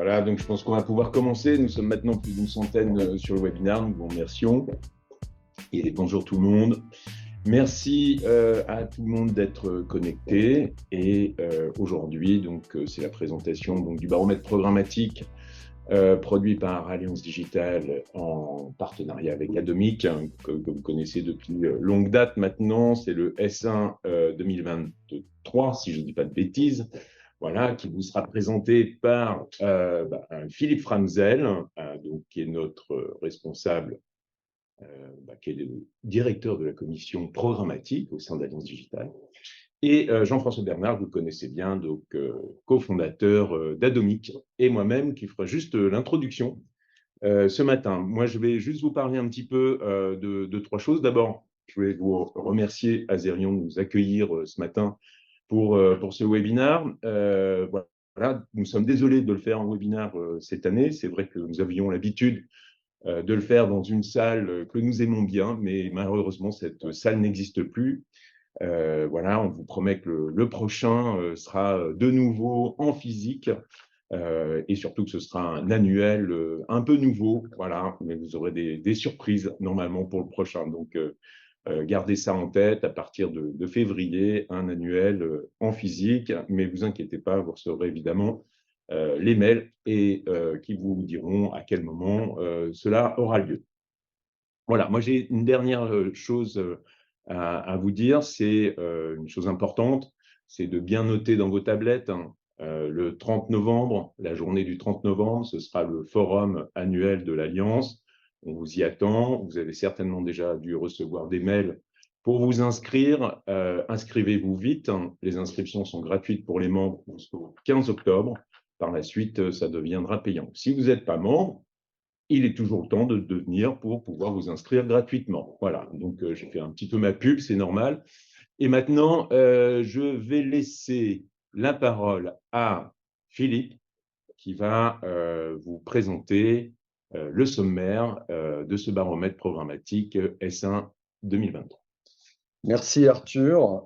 Voilà, donc je pense qu'on va pouvoir commencer. Nous sommes maintenant plus d'une centaine sur le webinaire. Nous vous remercions. Et bonjour tout le monde. Merci à tout le monde d'être connecté. Et aujourd'hui, donc c'est la présentation donc, du baromètre programmatique produit par Alliance Digitale en partenariat avec Atomic, que vous connaissez depuis longue date maintenant. C'est le S1 2023, si je ne dis pas de bêtises. Voilà, qui vous sera présenté par Philippe Framzel, donc, qui est notre responsable, qui est le directeur de la commission programmatique au sein d'Alliance Digitale, et Jean-François Bernard, vous le connaissez bien, donc cofondateur d'Atomic, et moi-même qui fera juste l'introduction ce matin. Moi, je vais juste vous parler un petit peu de trois choses. D'abord, je vais vous remercier, Azerion, de nous accueillir ce matin pour ce webinaire. Voilà, nous sommes désolés de le faire en webinaire cette année. C'est vrai que nous avions l'habitude de le faire dans une salle que nous aimons bien, mais malheureusement, cette salle n'existe plus. Voilà, on vous promet que le prochain sera de nouveau en physique et surtout que ce sera un annuel un peu nouveau. Voilà, mais vous aurez des surprises normalement pour le prochain. Donc, gardez ça en tête à partir de février, un annuel en physique, mais vous inquiétez pas, vous recevrez évidemment les mails et qui vous diront à quel moment cela aura lieu. Voilà, moi j'ai une dernière chose à vous dire, c'est une chose importante, c'est de bien noter dans vos tablettes le 30 novembre, la journée du 30 novembre, ce sera le forum annuel de l'Alliance. On vous y attend. Vous avez certainement déjà dû recevoir des mails pour vous inscrire. Inscrivez-vous vite. Les inscriptions sont gratuites pour les membres jusqu'au 15 octobre. Par la suite, ça deviendra payant. Si vous n'êtes pas membre, il est toujours le temps de devenir pour pouvoir vous inscrire gratuitement. Voilà, donc j'ai fait un petit peu ma pub, c'est normal. Et maintenant, je vais laisser la parole à Philippe, qui va vous présenter le sommaire de ce baromètre programmatique S1 2023. Merci Arthur.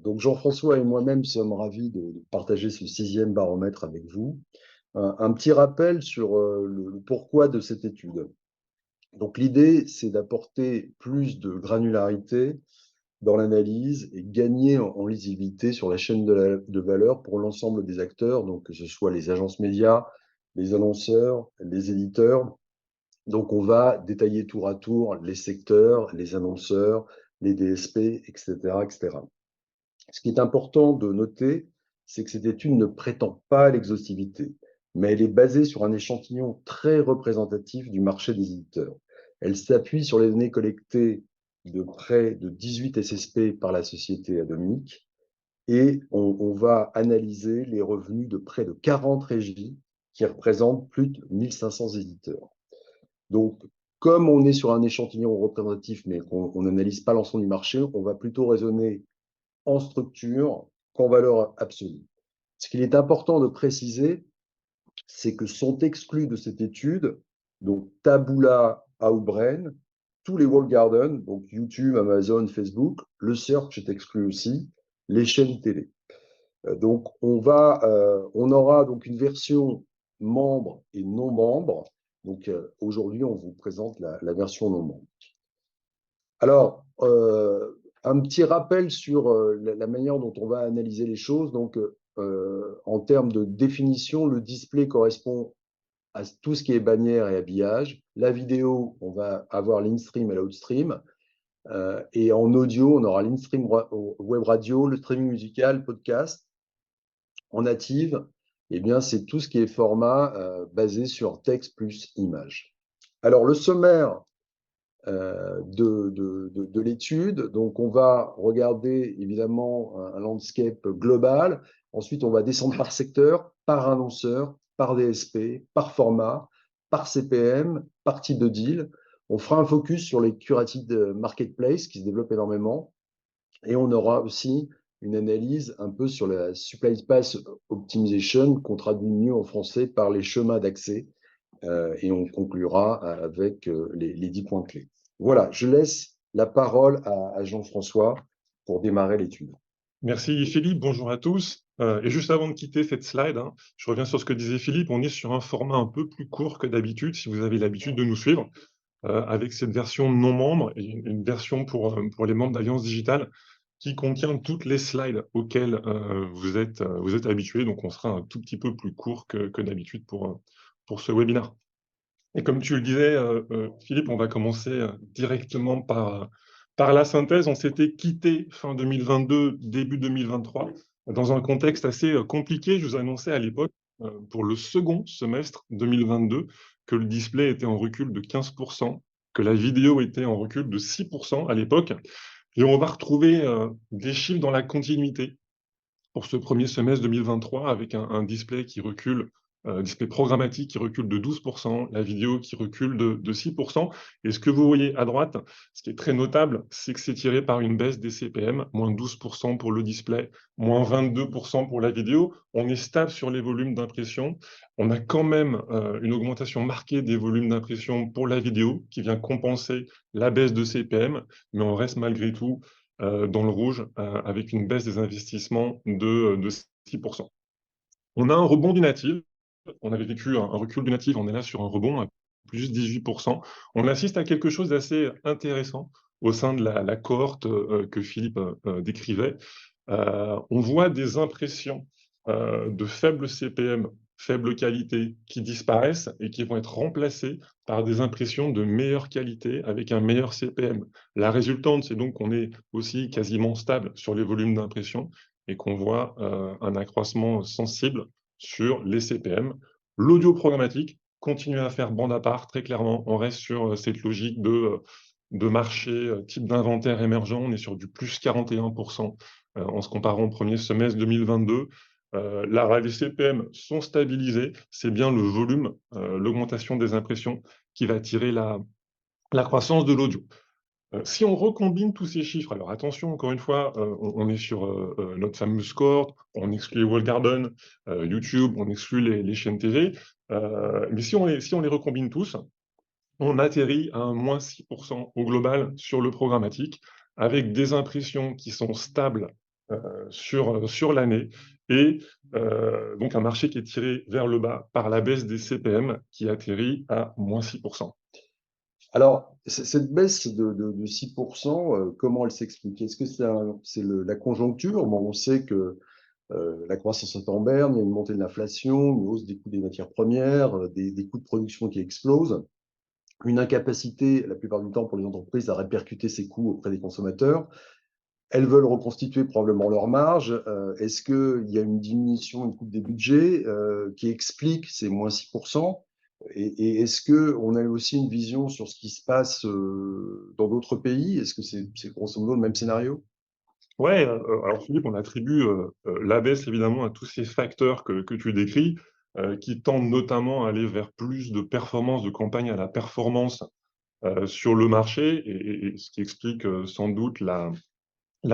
Donc Jean-François et moi-même sommes ravis de partager ce 6e baromètre avec vous. Un petit rappel sur le pourquoi de cette étude. Donc l'idée, c'est d'apporter plus de granularité dans l'analyse et gagner en lisibilité sur la chaîne de valeur pour l'ensemble des acteurs, donc que ce soit les agences médias, les annonceurs, les éditeurs. Donc on va détailler tour à tour les secteurs, les annonceurs, les DSP, etc., etc. Ce qui est important de noter, c'est que cette étude ne prétend pas à l'exhaustivité, mais elle est basée sur un échantillon très représentatif du marché des éditeurs. Elle s'appuie sur les données collectées de près de 18 SSP par la société Atomic et on va analyser les revenus de près de 40 régies qui représentent plus de 1500 éditeurs. Donc, comme on est sur un échantillon représentatif, mais qu'on n'analyse pas l'ensemble du marché, on va plutôt raisonner en structure qu'en valeur absolue. Ce qu'il est important de préciser, c'est que sont exclus de cette étude, donc Taboola, Outbrain, tous les walled gardens, donc YouTube, Amazon, Facebook, le search est exclu aussi, les chaînes télé. Donc on aura donc une version membre et non membre. Donc aujourd'hui, on vous présente la version non membre. Alors, un petit rappel sur la manière dont on va analyser les choses. Donc, en termes de définition, le display correspond à tout ce qui est bannière et habillage. La vidéo, on va avoir l'in-stream et l'out-stream. Et en audio, on aura l'in-stream web radio, le streaming musical, podcast. En native, eh bien, c'est tout ce qui est format basé sur texte plus image. Alors, le sommaire de l'étude. Donc, on va regarder évidemment un landscape global. Ensuite, on va descendre par secteur, par annonceur, par DSP, par format, par CPM, par type de deal. On fera un focus sur les curated marketplace qui se développent énormément. Et on aura aussi une analyse un peu sur la supply path optimization, qu'on traduit mieux en français par les chemins d'accès. Et on conclura avec les 10 points clés. Voilà, je laisse la parole à Jean-François pour démarrer l'étude. Merci Philippe, bonjour à tous. Et juste avant de quitter cette slide, hein, je reviens sur ce que disait Philippe, on est sur un format un peu plus court que d'habitude, si vous avez l'habitude de nous suivre, avec cette version non membre et une version pour les membres d'Alliance Digitale qui contient toutes les slides auxquelles vous êtes habitués. Donc, on sera un tout petit peu plus court que d'habitude pour ce webinaire. Et comme tu le disais, Philippe, on va commencer directement par la synthèse. On s'était quitté fin 2022, début 2023, dans un contexte assez compliqué. Je vous annonçais à l'époque, pour le second semestre 2022, que le display était en recul de 15%, que la vidéo était en recul de 6% à l'époque. Et on va retrouver des chiffres dans la continuité pour ce premier semestre 2023 avec un display qui recule, display programmatique qui recule de 12%, la vidéo qui recule de 6%. Et ce que vous voyez à droite, ce qui est très notable, c'est que c'est tiré par une baisse des CPM, moins 12% pour le display, moins 22% pour la vidéo. On est stable sur les volumes d'impression. On a quand même une augmentation marquée des volumes d'impression pour la vidéo qui vient compenser la baisse de CPM, mais on reste malgré tout dans le rouge, avec une baisse des investissements de 6%. On a un rebond du native. On avait vécu un recul du native, on est là sur un rebond à plus 18%. On assiste à quelque chose d'assez intéressant au sein de la cohorte que Philippe décrivait. On voit des impressions de faible CPM, faible qualité, qui disparaissent et qui vont être remplacées par des impressions de meilleure qualité avec un meilleur CPM. La résultante, c'est donc qu'on est aussi quasiment stable sur les volumes d'impression et qu'on voit un accroissement sensible sur les CPM. L'audio programmatique continue à faire bande à part, très clairement. On reste sur cette logique de marché type d'inventaire émergent. On est sur du plus 41% en se comparant au premier semestre 2022. Les CPM sont stabilisés. C'est bien le volume, l'augmentation des impressions qui va tirer la croissance de l'audio. Si on recombine tous ces chiffres, alors attention, encore une fois, on est sur notre fameuse cohorte, on exclut les walled garden, YouTube, on exclut les chaînes TV, mais si on les recombine tous, on atterrit à un moins 6% au global sur le programmatique, avec des impressions qui sont stables sur l'année, et donc un marché qui est tiré vers le bas par la baisse des CPM, qui atterrit à moins 6%. Alors, cette baisse de 6%, comment elle s'explique? Est-ce que c'est la conjoncture? Bon, on sait que la croissance est en berne, il y a une montée de l'inflation, une hausse des coûts des matières premières, des coûts de production qui explosent, une incapacité, la plupart du temps, pour les entreprises à répercuter ces coûts auprès des consommateurs. Elles veulent reconstituer probablement leurs marges. Est-ce qu'il y a une diminution, une coupe des budgets qui explique ces moins 6%? Et est-ce qu'on a aussi une vision sur ce qui se passe dans d'autres pays? Est-ce que c'est grosso modo le même scénario? Ouais, alors Philippe, on attribue la baisse évidemment à tous ces facteurs que tu décris, qui tendent notamment à aller vers plus de performance, de campagne à la performance sur le marché, et ce qui explique sans doute la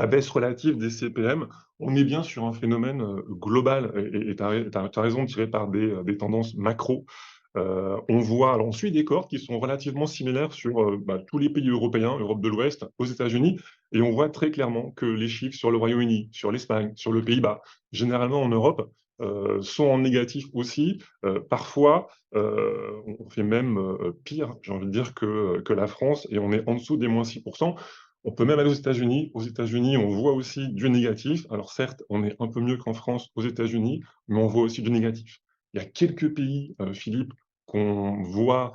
baisse relative des CPM. On est bien sur un phénomène global, et tu as raison, tiré par des tendances macro. On voit, alors on suit des cohortes qui sont relativement similaires sur tous les pays européens, Europe de l'Ouest, aux États-Unis, et on voit très clairement que les chiffres sur le Royaume-Uni, sur l'Espagne, sur le Pays-Bas, généralement en Europe, sont en négatif aussi. Parfois, on fait même pire, j'ai envie de dire, que la France, et on est en dessous des moins 6%. On peut même aller aux États-Unis. Aux États-Unis, on voit aussi du négatif. Alors certes, on est un peu mieux qu'en France aux États-Unis, mais on voit aussi du négatif. Il y a quelques pays, Philippe, qu'on voit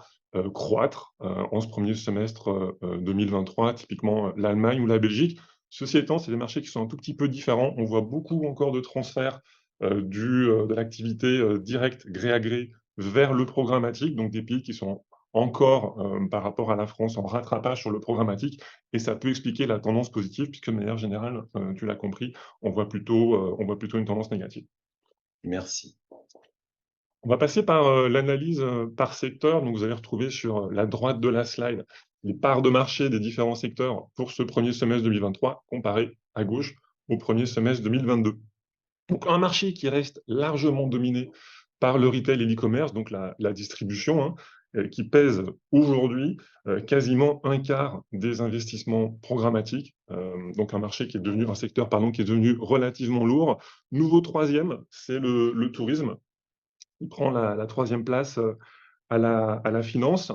croître en ce premier semestre 2023, typiquement l'Allemagne ou la Belgique. Ceci étant, c'est des marchés qui sont un tout petit peu différents. On voit beaucoup encore de transferts de l'activité directe, gré à gré, vers le programmatique, donc des pays qui sont encore, par rapport à la France, en rattrapage sur le programmatique, et ça peut expliquer la tendance positive, puisque de manière générale, tu l'as compris, on voit plutôt une tendance négative. Merci. On va passer par l'analyse par secteur. Donc, vous allez retrouver sur la droite de la slide les parts de marché des différents secteurs pour ce premier semestre 2023, comparé à gauche au premier semestre 2022. Donc, un marché qui reste largement dominé par le retail et l'e-commerce, donc la distribution, hein, qui pèse aujourd'hui quasiment un quart des investissements programmatiques. Donc un secteur qui est devenu relativement lourd. Nouveau troisième, c'est le tourisme. Il prend la troisième place à la finance.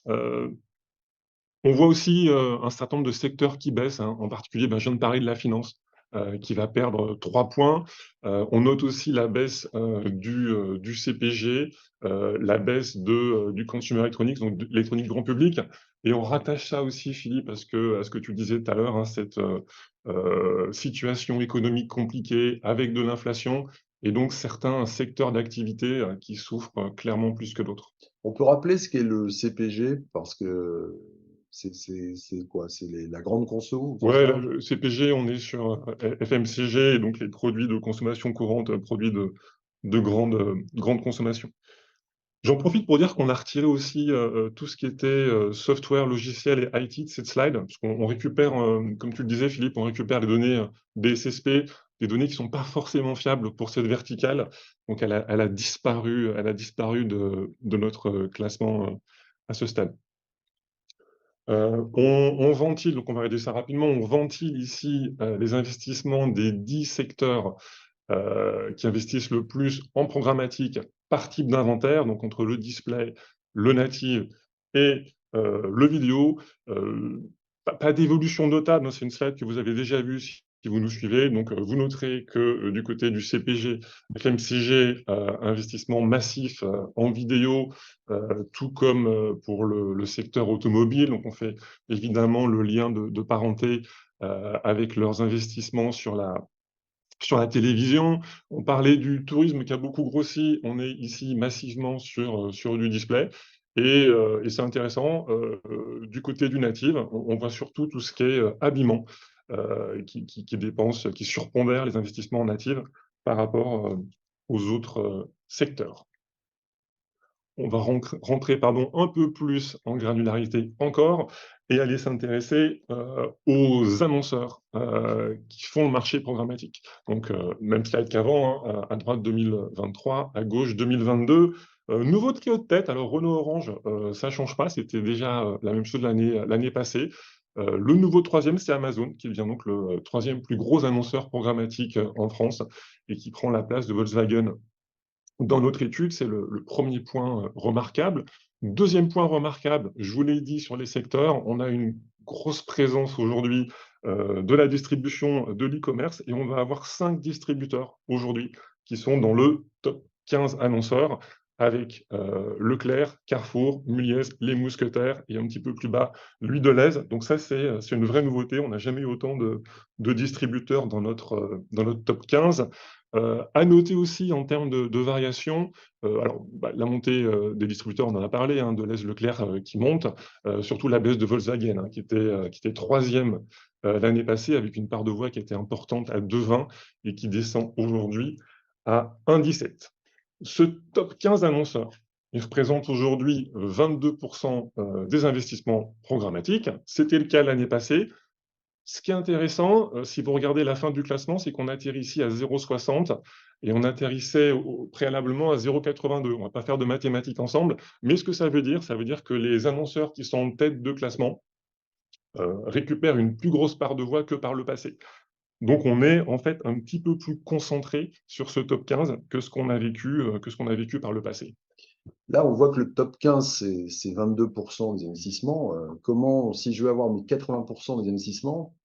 On voit aussi un certain nombre de secteurs qui baissent, hein. En particulier, je viens de parler de la finance, qui va perdre 3 points. On note aussi la baisse du CPG, la baisse du consumer electronics, donc de l'électronique grand public. Et on rattache ça aussi, Philippe, à ce que tu disais tout à l'heure, hein, cette situation économique compliquée avec de l'inflation, et donc certains secteurs d'activité qui souffrent clairement plus que d'autres. On peut rappeler ce qu'est le CPG parce que c'est quoi? C'est la grande conso, c'est Ouais, ça? là, le CPG, on est sur FMCG, et donc les produits de consommation courante, produits de grande consommation. J'en profite pour dire qu'on a retiré aussi tout ce qui était software, logiciel et IT de cette slide, parce qu'on récupère, comme tu le disais, Philippe, on récupère les données BSSP, des données qui ne sont pas forcément fiables pour cette verticale. Donc elle a disparu de notre classement à ce stade. On ventile, donc on va réduire ça rapidement, on ventile ici les investissements des 10 secteurs qui investissent le plus en programmatique par type d'inventaire, donc entre le display, le native et le vidéo. Pas d'évolution notable, hein, c'est une slide que vous avez déjà vue si vous nous suivez. Donc vous noterez que du côté du CPG, FMCG, investissement massif en vidéo, tout comme pour le secteur automobile. Donc on fait évidemment le lien de parenté avec leurs investissements sur la télévision. On parlait du tourisme qui a beaucoup grossi. On est ici massivement sur du display. Et c'est intéressant, du côté du native, on voit surtout tout ce qui est habillement, qui surpondère les investissements en native par rapport aux autres secteurs. On va rentrer un peu plus en granularité encore et aller s'intéresser aux annonceurs qui font le marché programmatique. Donc, même slide qu'avant, hein, à droite 2023, à gauche 2022. Nouveau trio de tête, alors Renault-Orange, ça ne change pas, c'était déjà la même chose l'année passée. Le nouveau troisième, c'est Amazon, qui devient donc le troisième plus gros annonceur programmatique en France et qui prend la place de Volkswagen dans notre étude. C'est le premier point remarquable. Deuxième point remarquable, je vous l'ai dit sur les secteurs, on a une grosse présence aujourd'hui de la distribution de l'e-commerce, et on va avoir 5 distributeurs aujourd'hui qui sont dans le top 15 annonceurs, avec Leclerc, Carrefour, Mulliez, Les Mousquetaires, et un petit peu plus bas, Louis Delhaize. Donc ça, c'est une vraie nouveauté. On n'a jamais eu autant de distributeurs dans notre top 15. À noter aussi en termes de variation, la montée des distributeurs, on en a parlé, hein, Delhaize, Leclerc qui monte, surtout la baisse de Volkswagen, hein, qui était troisième l'année passée, avec une part de voix qui était importante à 2,20 et qui descend aujourd'hui à 1,17. Ce top 15 annonceurs, il représente aujourd'hui 22% des investissements programmatiques. C'était le cas l'année passée. Ce qui est intéressant, si vous regardez la fin du classement, c'est qu'on atterrit ici à 0,60 et on atterrissait préalablement à 0,82. On ne va pas faire de mathématiques ensemble, mais ce que ça veut dire que les annonceurs qui sont en tête de classement récupèrent une plus grosse part de voix que par le passé. Donc on est en fait un petit peu plus concentré sur ce top 15 que ce qu'on a vécu par le passé. Là, on voit que le top 15, c'est 22% des investissements. Si je veux avoir mes 80% des investissements,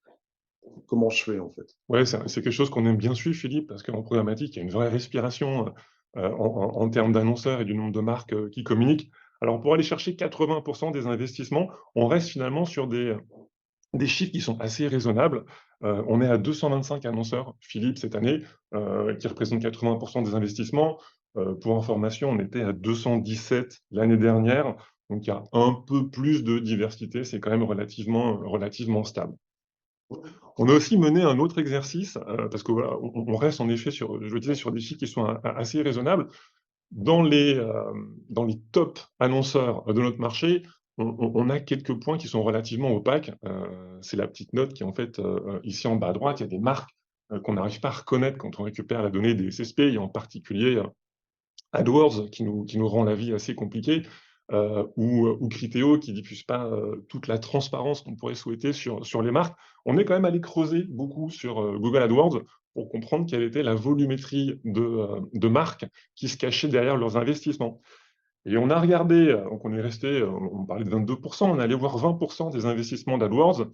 comment je fais en fait? Ouais, c'est quelque chose qu'on aime bien suivre, Philippe, parce qu'en programmatique, il y a une vraie respiration en termes d'annonceurs et du nombre de marques qui communiquent. Alors, pour aller chercher 80% des investissements, on reste finalement sur des chiffres qui sont assez raisonnables. On est à 225 annonceurs, Philippe, cette année, qui représentent 80% des investissements. Pour information, on était à 217 l'année dernière, donc il y a un peu plus de diversité, c'est quand même relativement stable. On a aussi mené un autre exercice, parce que voilà, on reste en effet sur des chiffres qui sont assez raisonnables. Dans les top annonceurs de notre marché, on a quelques points qui sont relativement opaques. C'est la petite note qui est en fait ici en bas à droite. Il y a des marques qu'on n'arrive pas à reconnaître quand on récupère la donnée des SSP, et en particulier AdWords qui nous rend la vie assez compliquée. ou Criteo qui ne diffusent pas toute la transparence qu'on pourrait souhaiter sur les marques. On est quand même allé creuser beaucoup sur Google AdWords pour comprendre quelle était la volumétrie de marques qui se cachaient derrière leurs investissements. Et on a regardé, donc on est resté, on parlait de 22%, on est allé voir 20% des investissements d'AdWords.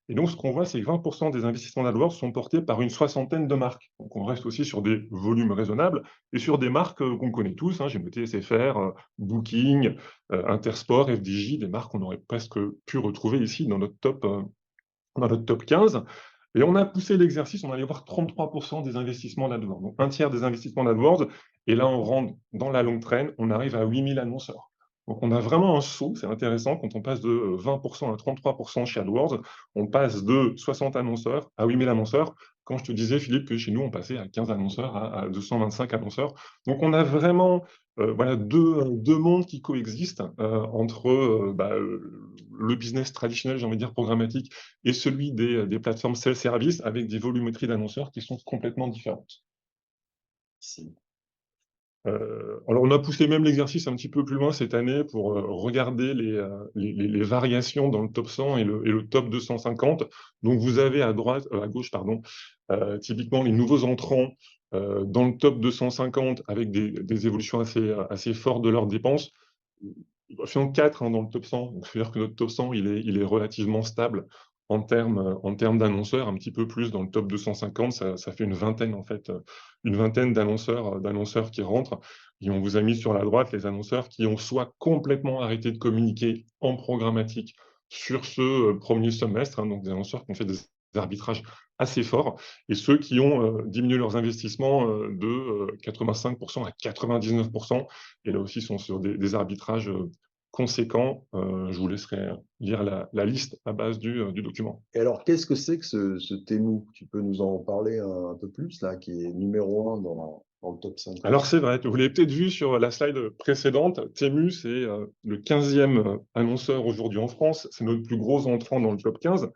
Et donc, ce qu'on voit, c'est que 20% des investissements d'AdWords sont portés par une soixantaine de marques. Donc, on reste aussi sur des volumes raisonnables et sur des marques qu'on connaît tous. J'ai noté SFR, Booking, Intersport, FDJ, des marques qu'on aurait presque pu retrouver ici dans notre top 15. Et on a poussé l'exercice, on allait voir 33% des investissements d'AdWords. Donc, un tiers des investissements d'AdWords. Et là, on rentre dans la longue traîne, on arrive à 8000 annonceurs. Donc, on a vraiment un saut, c'est intéressant, quand on passe de 20% à 33% chez AdWords, on passe de 60 annonceurs à 8000 annonceurs. Quand je te disais, Philippe, que chez nous, on passait à 15 annonceurs, à 225 annonceurs. Donc, on a vraiment voilà, deux mondes qui coexistent entre le business traditionnel, j'ai envie de dire programmatique, et celui des plateformes self-service avec des volumétries d'annonceurs qui sont complètement différentes. Si. Alors, on a poussé même l'exercice un petit peu plus loin cette année pour regarder les variations dans le top 100 et le top 250. Donc, vous avez à gauche, typiquement les nouveaux entrants dans le top 250 avec des évolutions assez fortes de leurs dépenses. Il y en a 4 dans le top 100. Donc, c'est-à-dire que notre top 100, il est relativement stable en termes d'annonceurs, un petit peu plus dans le top 250, ça fait une vingtaine en fait, une vingtaine d'annonceurs qui rentrent. Et on vous a mis sur la droite les annonceurs qui ont soit complètement arrêté de communiquer en programmatique sur ce premier semestre, donc des annonceurs qui ont fait des arbitrages assez forts, et ceux qui ont diminué leurs investissements de 85% à 99%, et là aussi sont sur des arbitrages conséquents. Je vous laisserai lire la liste à base du document. Et alors, qu'est-ce que c'est que ce Temu? Tu peux nous en parler un peu plus, là, qui est numéro 1 dans le top 50? Alors c'est vrai, vous l'avez peut-être vu sur la slide précédente, Temu, c'est le 15e annonceur aujourd'hui en France, c'est notre plus gros entrant dans le top 15.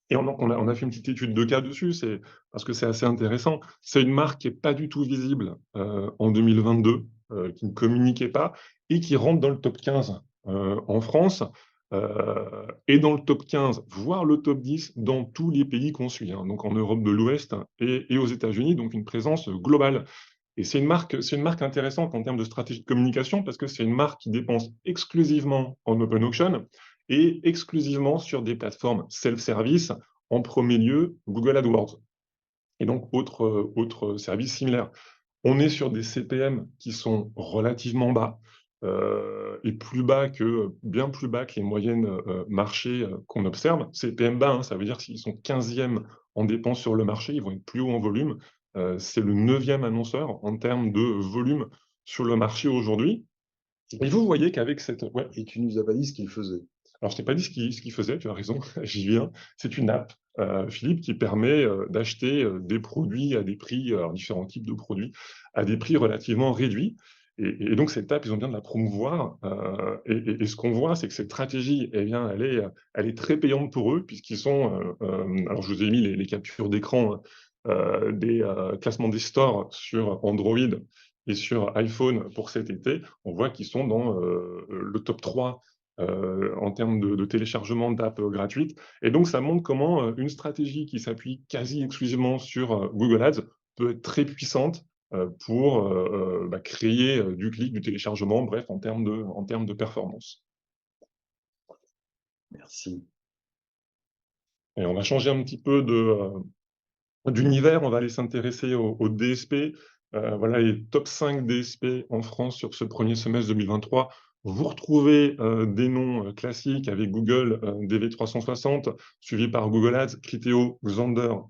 Et on a fait une petite étude de cas dessus, parce que c'est assez intéressant. C'est une marque qui n'est pas du tout visible en 2022, qui ne communiquait pas, et qui rentre dans le top 15 en France, et dans le top 15, voire le top 10 dans tous les pays qu'on suit, donc en Europe de l'Ouest et aux États-Unis, donc une présence globale. Et c'est une marque intéressante en termes de stratégie de communication, parce que c'est une marque qui dépense exclusivement en open auction et exclusivement sur des plateformes self-service, en premier lieu Google AdWords, et donc autres services similaires. On est sur des CPM qui sont relativement bas, et bien plus bas que les moyennes marché qu'on observe. CPM bas, ça veut dire s'ils sont 15e en dépenses sur le marché, ils vont être plus haut en volume. C'est le 9e annonceur en termes de volume sur le marché aujourd'hui. Et vous voyez qu'avec cette... Ouais. Et tu nous as pas dit ce qu'il faisait. Alors, je t'ai pas dit ce qu'il faisait, tu as raison, j'y viens. C'est une app, Philippe, qui permet d'acheter des produits à des prix, différents types de produits, à des prix relativement réduits. Et donc, cette app, ils ont bien de la promouvoir. Et ce qu'on voit, c'est que cette stratégie, eh bien, elle est très payante pour eux, puisqu'ils sont... alors, je vous ai mis les captures d'écran des classements des stores sur Android et sur iPhone pour cet été. On voit qu'ils sont dans le top 3 en termes de téléchargement d'apps gratuites. Et donc, ça montre comment une stratégie qui s'appuie quasi exclusivement sur Google Ads peut être très puissante pour créer du clic, du téléchargement, bref, en termes de performance. Merci. Et on va changer un petit peu d'univers, on va aller s'intéresser au DSP. Voilà les top 5 DSP en France sur ce premier semestre 2023. Vous retrouvez des noms classiques avec Google DV360, suivi par Google Ads, Criteo, Xandr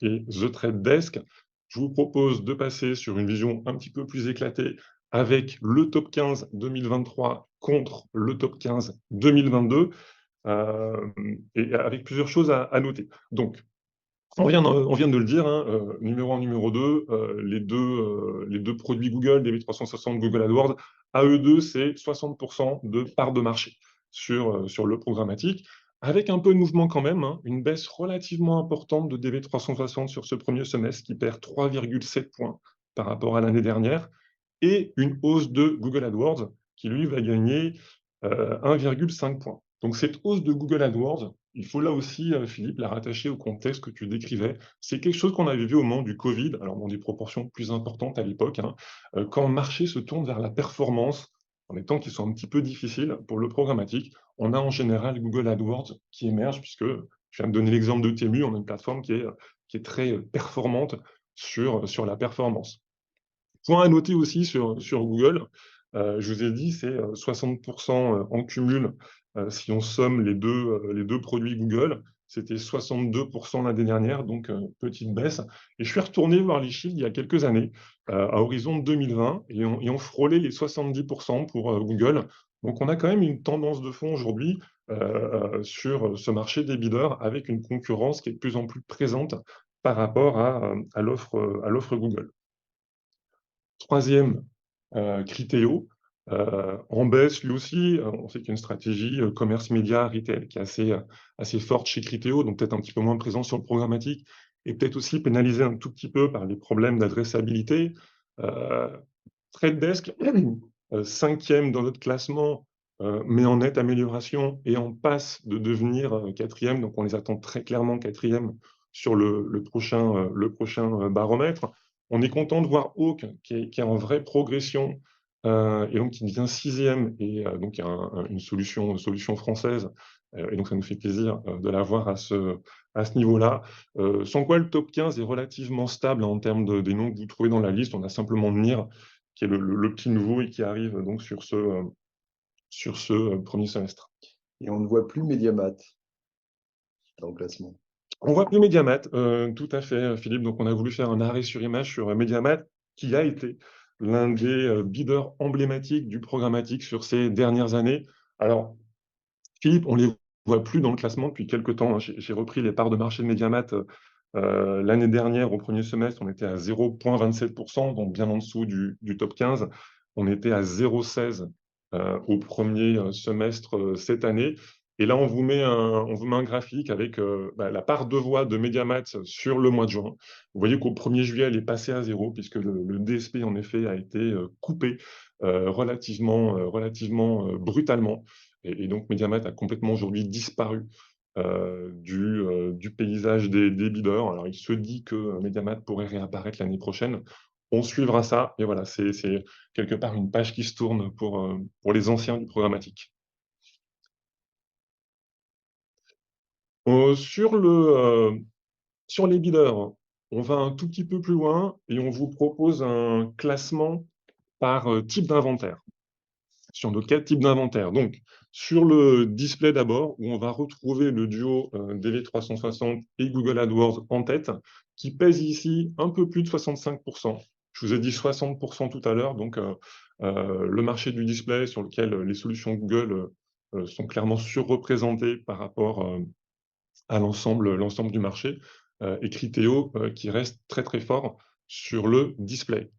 et The Trade Desk. Je vous propose de passer sur une vision un petit peu plus éclatée avec le top 15 2023 contre le top 15 2022, et avec plusieurs choses à noter. Donc, on vient de le dire, numéro 1, numéro 2, les deux produits Google, DV360, Google AdWords, à eux deux, c'est 60% de part de marché sur le programmatique, avec un peu de mouvement quand même, une baisse relativement importante de DV360 sur ce premier semestre, qui perd 3,7 points par rapport à l'année dernière, et une hausse de Google AdWords, qui, lui, va gagner 1,5 points. Donc, cette hausse de Google AdWords, il faut là aussi, Philippe, la rattacher au contexte que tu décrivais. C'est quelque chose qu'on avait vu au moment du Covid, alors dans des proportions plus importantes à l'époque, hein, quand le marché se tourne vers la performance, en des temps qui sont un petit peu difficiles pour le programmatique, on a en général Google AdWords qui émerge, puisque je viens de donner l'exemple de Temu, on a une plateforme qui est très performante sur la performance. Point à noter aussi sur Google, je vous ai dit, c'est 60% en cumul si on somme les deux produits Google. C'était 62% l'année dernière, donc petite baisse. Et je suis retourné voir les chiffres il y a quelques années, à horizon 2020, et on frôlait les 70% pour Google. Donc on a quand même une tendance de fond aujourd'hui sur ce marché des bidders, avec une concurrence qui est de plus en plus présente par rapport à l'offre Google. Troisième, Criteo, en baisse lui aussi. On sait qu'il y a une stratégie commerce média retail qui est assez forte chez Criteo, donc peut-être un petit peu moins présent sur le programmatique et peut-être aussi pénalisé un tout petit peu par les problèmes d'adressabilité. Trade Desk, 5e dans notre classement, mais en nette amélioration et en passe de devenir 4e, donc on les attend très clairement 4e sur le prochain baromètre. On est content de voir Hawk qui est en vraie progression et donc qui devient 6e, et donc il y a une solution française, et donc ça nous fait plaisir de l'avoir à ce niveau-là. Sans quoi le top 15 est relativement stable en termes des noms que vous trouvez dans la liste. On a simplement NIR qui est le petit nouveau et qui arrive donc sur ce premier semestre. Et on ne voit plus Mediamat dans le classement. On voit plus Mediamat, tout à fait, Philippe. Donc, on a voulu faire un arrêt sur image sur Mediamat, qui a été l'un des bidders emblématiques du programmatique sur ces dernières années. Alors, Philippe, on ne les voit plus dans le classement depuis quelques temps, hein. J'ai repris les parts de marché de Mediamat l'année dernière, au premier semestre, on était à 0,27%, donc bien en dessous du top 15. On était à 0,16 au premier semestre cette année. Et là, on vous met un graphique avec la part de voix de Mediamat sur le mois de juin. Vous voyez qu'au 1er juillet, elle est passée à 0, puisque le DSP, en effet, a été coupé relativement brutalement. Et donc, Mediamat a complètement aujourd'hui disparu du paysage des bidders. Alors, il se dit que Mediamat pourrait réapparaître l'année prochaine. On suivra ça. Et voilà, c'est quelque part une page qui se tourne pour les anciens du programmatique. Sur les bidders, on va un tout petit peu plus loin et on vous propose un classement par type d'inventaire, sur nos 4 types d'inventaire. Donc, sur le display d'abord, où on va retrouver le duo DV360 et Google AdWords en tête, qui pèse ici un peu plus de 65%. Je vous ai dit 60% tout à l'heure, donc le marché du display sur lequel les solutions Google sont clairement surreprésentées par rapport à l'ensemble du marché, et Criteo qui reste très très fort sur le display.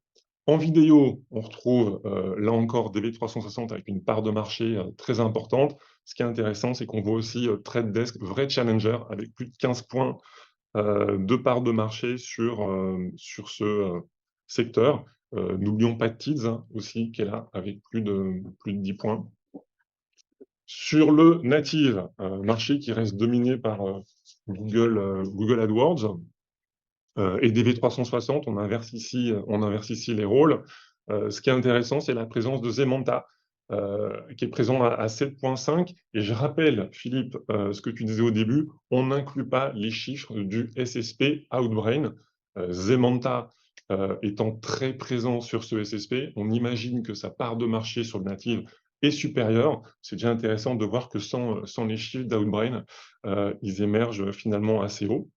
En vidéo, on retrouve là encore DV360 avec une part de marché très importante. Ce qui est intéressant, c'est qu'on voit aussi Trade Desk, vrai challenger, avec plus de 15 points de part de marché sur ce secteur. N'oublions pas Tids aussi, qui est là, avec plus de 10 points. Sur le native, marché qui reste dominé par Google AdWords, et DV360, on inverse ici les rôles. Ce qui est intéressant, c'est la présence de Zemanta, qui est présent à 7,5. Et je rappelle, Philippe, ce que tu disais au début, on n'inclut pas les chiffres du SSP Outbrain. Zemanta étant très présent sur ce SSP, on imagine que sa part de marché sur le native est supérieure. C'est déjà intéressant de voir que sans les chiffres d'Outbrain, ils émergent finalement assez haut.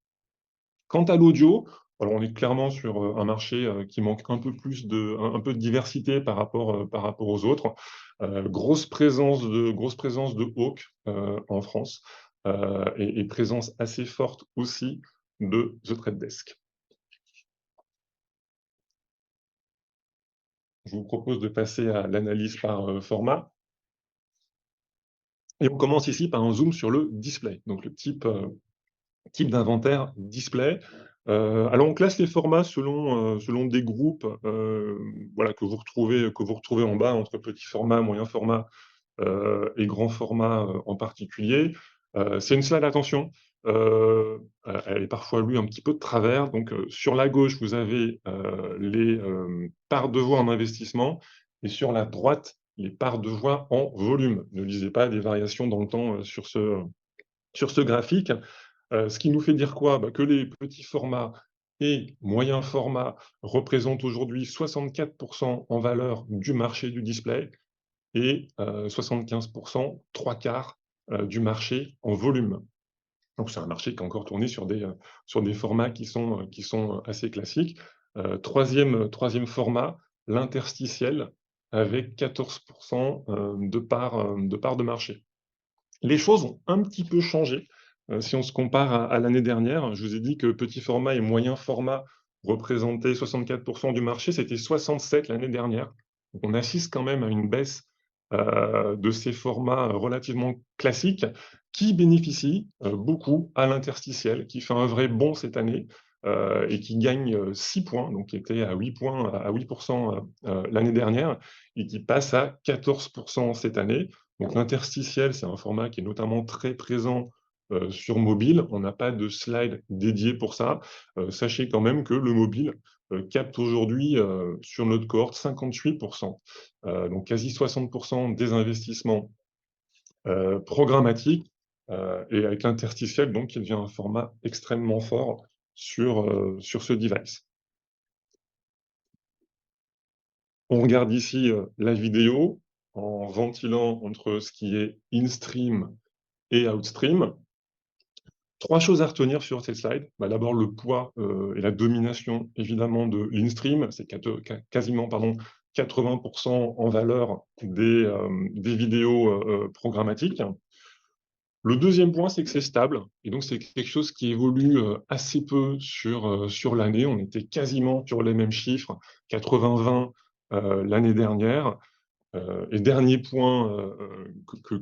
Quant à l'audio, alors on est clairement sur un marché qui manque un peu de diversité par rapport aux autres. Grosse présence de Hawk en France, et présence assez forte aussi de The Trade Desk. Je vous propose de passer à l'analyse par format. Et on commence ici par un zoom sur le display, donc le type d'inventaire display. Alors, on classe les formats selon des groupes voilà, que vous retrouvez en bas, entre petit format, moyen format et grand format en particulier. C'est une slide, attention, elle est parfois lue un petit peu de travers. Donc, sur la gauche, vous avez les parts de voix en investissement et sur la droite, les parts de voix en volume. Ne lisez pas des variations dans le temps sur ce graphique. Ce qui nous fait dire quoi? Bah, que les petits formats et moyens formats représentent aujourd'hui 64% en valeur du marché du display et 75%, 3/4 du marché en volume. Donc c'est un marché qui est encore tourné sur des formats qui sont assez classiques. Troisième format, l'interstitiel, avec 14% de part de marché. Les choses ont un petit peu changé, si on se compare à l'année dernière. Je vous ai dit que petit format et moyen format représentaient 64% du marché, c'était 67 l'année dernière. Donc on assiste quand même à une baisse, de ces formats relativement classiques qui bénéficient, beaucoup à l'interstitiel, qui fait un vrai bond cette année, et qui gagne, 6 points, donc qui était à 8 points, à 8 l'année dernière et qui passe à 14% cette année. Donc l'interstitiel, c'est un format qui est notamment très présent, sur mobile. On n'a pas de slide dédié pour ça. Sachez quand même que le mobile, capte aujourd'hui, sur notre cohorte 58%, donc quasi 60% des investissements, programmatiques, et avec l'interstitiel donc qui devient un format extrêmement fort sur ce device. On regarde ici, la vidéo en ventilant entre ce qui est in-stream et outstream. 3 choses à retenir sur cette slide. Bah, d'abord le poids, et la domination évidemment de l'in-stream, c'est quasiment 80% en valeur des vidéos, programmatiques. Le deuxième point, c'est que c'est stable et donc c'est quelque chose qui évolue, assez peu sur l'année. On était quasiment sur les mêmes chiffres, 80-20, l'année dernière. Et dernier point, que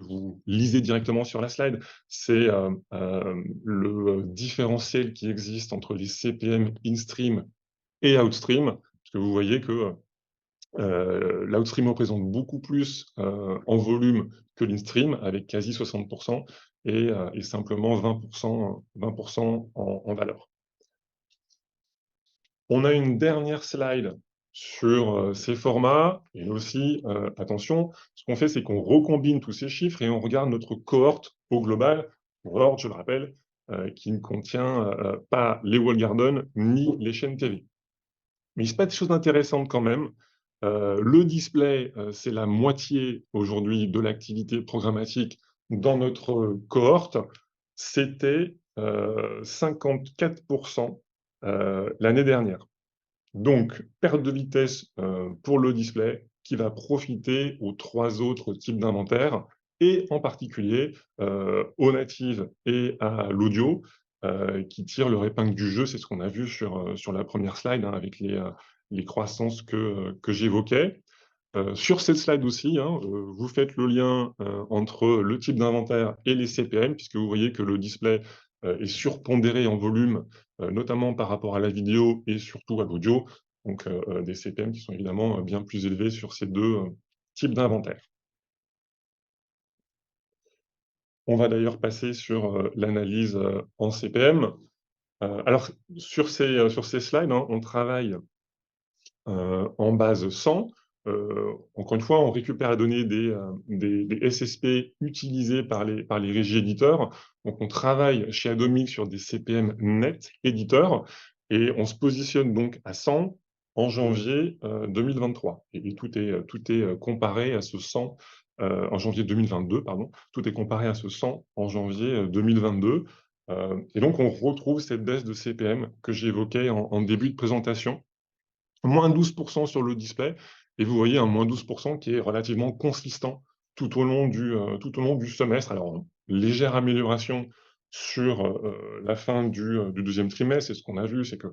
vous lisez directement sur la slide, c'est, le différentiel qui existe entre les CPM in-stream et outstream. Parce que vous voyez que, l'outstream représente beaucoup plus, en volume que l'instream, avec quasi 60% et simplement 20% en valeur. On a une dernière slide sur, ces formats et aussi, attention, ce qu'on fait, c'est qu'on recombine tous ces chiffres et on regarde notre cohorte au global. Cohorte, je le rappelle, qui ne contient, pas les walled gardens ni les chaînes TV. Mais il se passe des choses intéressantes quand même. Le display, c'est la moitié aujourd'hui de l'activité programmatique dans notre cohorte. C'était 54% l'année dernière. Donc, perte de vitesse pour le display qui va profiter aux 3 autres types d'inventaire et en particulier aux natives et à l'audio qui tirent leur épingle du jeu. C'est ce qu'on a vu sur la première slide hein, avec les croissances que j'évoquais. Sur cette slide aussi, hein, vous faites le lien entre le type d'inventaire et les CPM, puisque vous voyez que le display est surpondéré en volume, notamment par rapport à la vidéo et surtout à l'audio. Donc, des CPM qui sont évidemment bien plus élevés sur ces 2 types d'inventaire. On va d'ailleurs passer sur l'analyse en CPM. Alors, sur ces slides, hein, on travaille en base 100. Encore une fois, on récupère la donnée des SSP utilisés par les régies éditeurs. Donc, on travaille chez Adomix sur des CPM net éditeurs et on se positionne donc à 100 en janvier 2023. Et tout est comparé à ce 100 en janvier 2022, pardon. Tout est comparé à ce 100 en janvier 2022. Et donc, on retrouve cette baisse de CPM que j'évoquais en début de présentation. Moins 12% sur le display et vous voyez un moins 12% qui est relativement consistant tout au long du semestre. Alors, légère amélioration sur, la fin du deuxième trimestre. C'est ce qu'on a vu, c'est que,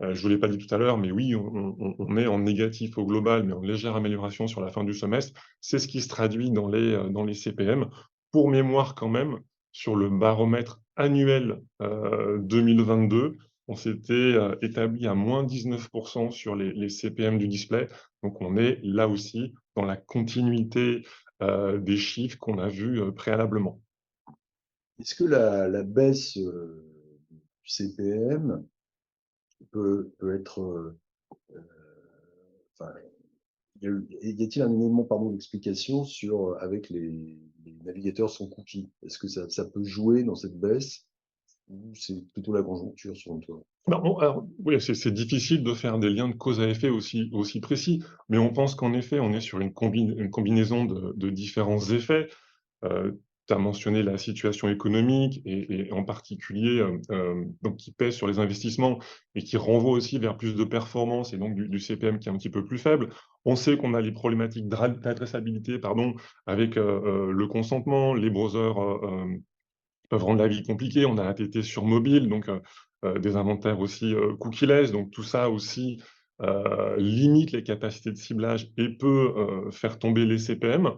je ne vous l'ai pas dit tout à l'heure, mais oui, on est en négatif au global, mais en légère amélioration sur la fin du semestre. C'est ce qui se traduit dans les CPM. Pour mémoire quand même, sur le baromètre annuel, 2022, on s'était établi à moins 19% sur les CPM du display. Donc, on est là aussi dans la continuité des chiffres qu'on a vus préalablement. Est-ce que la baisse du CPM peut être, enfin, y a-t-il un élément, pardon, d'explication sur, avec les navigateurs sans cookies? Est-ce que ça peut jouer dans cette baisse ou c'est plutôt la conjoncture selon toi? Ben, alors, oui, c'est difficile de faire des liens de cause à effet aussi précis, mais on pense qu'en effet, on est sur une combinaison de différents effets. Tu as mentionné la situation économique et en particulier, donc qui pèse sur les investissements et qui renvoie aussi vers plus de performance et donc du CPM qui est un petit peu plus faible. On sait qu'on a les problématiques d'adressabilité, pardon, avec, le consentement. Les browsers, peuvent rendre la vie compliquée. On a ATT sur mobile, donc des inventaires aussi cookieless. Donc tout ça aussi limite les capacités de ciblage et peut faire tomber les CPM.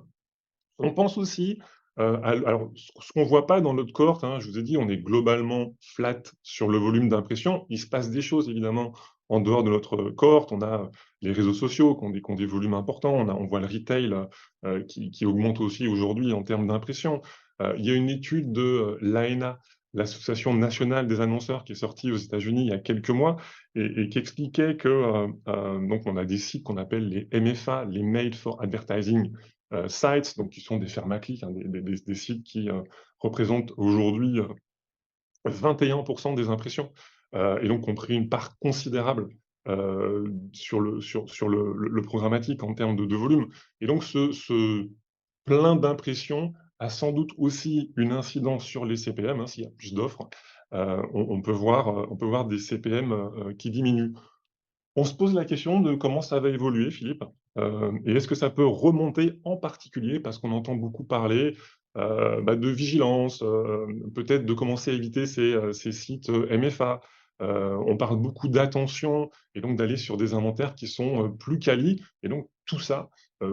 On pense aussi, alors ce qu'on ne voit pas dans notre cohorte, hein, je vous ai dit, on est globalement flat sur le volume d'impression. Il se passe des choses évidemment en dehors de notre cohorte. On a les réseaux sociaux qui ont des volumes importants. On voit le retail qui augmente aussi aujourd'hui en termes d'impression. Il y a une étude de l'ANA, l'Association nationale des annonceurs, qui est sortie aux États-Unis il y a quelques mois et qui expliquait que donc on a des sites qu'on appelle les MFA, les Made for Advertising sites, donc qui sont des fermes à clics, hein, des sites qui représentent aujourd'hui 21% des impressions, et donc ont pris une part considérable sur le programmatique en termes de volume. Et donc ce plein d'impressions a sans doute aussi une incidence sur les CPM, hein, s'il y a plus d'offres. On peut voir des CPM qui diminuent. On se pose la question de comment ça va évoluer, Philippe, et est-ce que ça peut remonter en particulier parce qu'on entend beaucoup parler, de vigilance, peut-être de commencer à éviter ces sites, MFA. On parle beaucoup d'attention et donc d'aller sur des inventaires qui sont, plus quali et donc tout ça,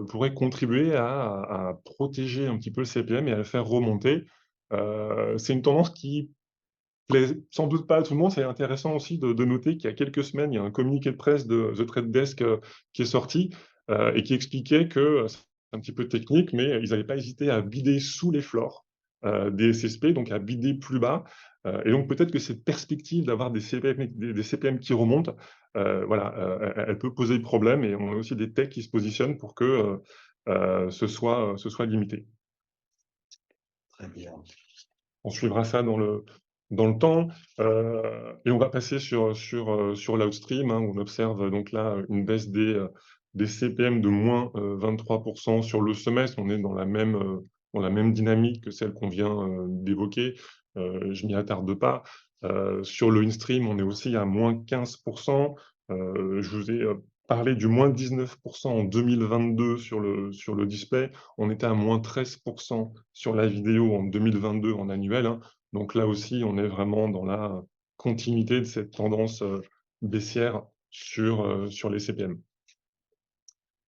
pourrait contribuer à protéger un petit peu le CPM et à le faire remonter. C'est une tendance qui plaît sans doute pas à tout le monde. C'est intéressant aussi de noter qu'il y a quelques semaines, il y a un communiqué de presse de The Trade Desk, qui est sorti, et qui expliquait que, c'est un petit peu technique, mais ils n'avaient pas hésité à bider sous les floors, des SSP, donc à bider plus bas, et donc peut-être que cette perspective d'avoir des CPM qui remontent, voilà, elle peut poser problème et on a aussi des techs qui se positionnent pour que, ce soit limité. Très bien. On suivra ça dans le temps, et on va passer sur l'outstream, hein, où on observe donc là une baisse des CPM de moins 23% sur le semestre. On est dans la même dynamique que celle qu'on vient d'évoquer. Je m'y attarde pas. Sur le in-stream, on est aussi à moins 15%. Je vous ai parlé du moins 19% en 2022 sur le display. On était à moins 13% sur la vidéo en 2022 en annuel, hein. Donc là aussi, on est vraiment dans la continuité de cette tendance baissière sur les CPM.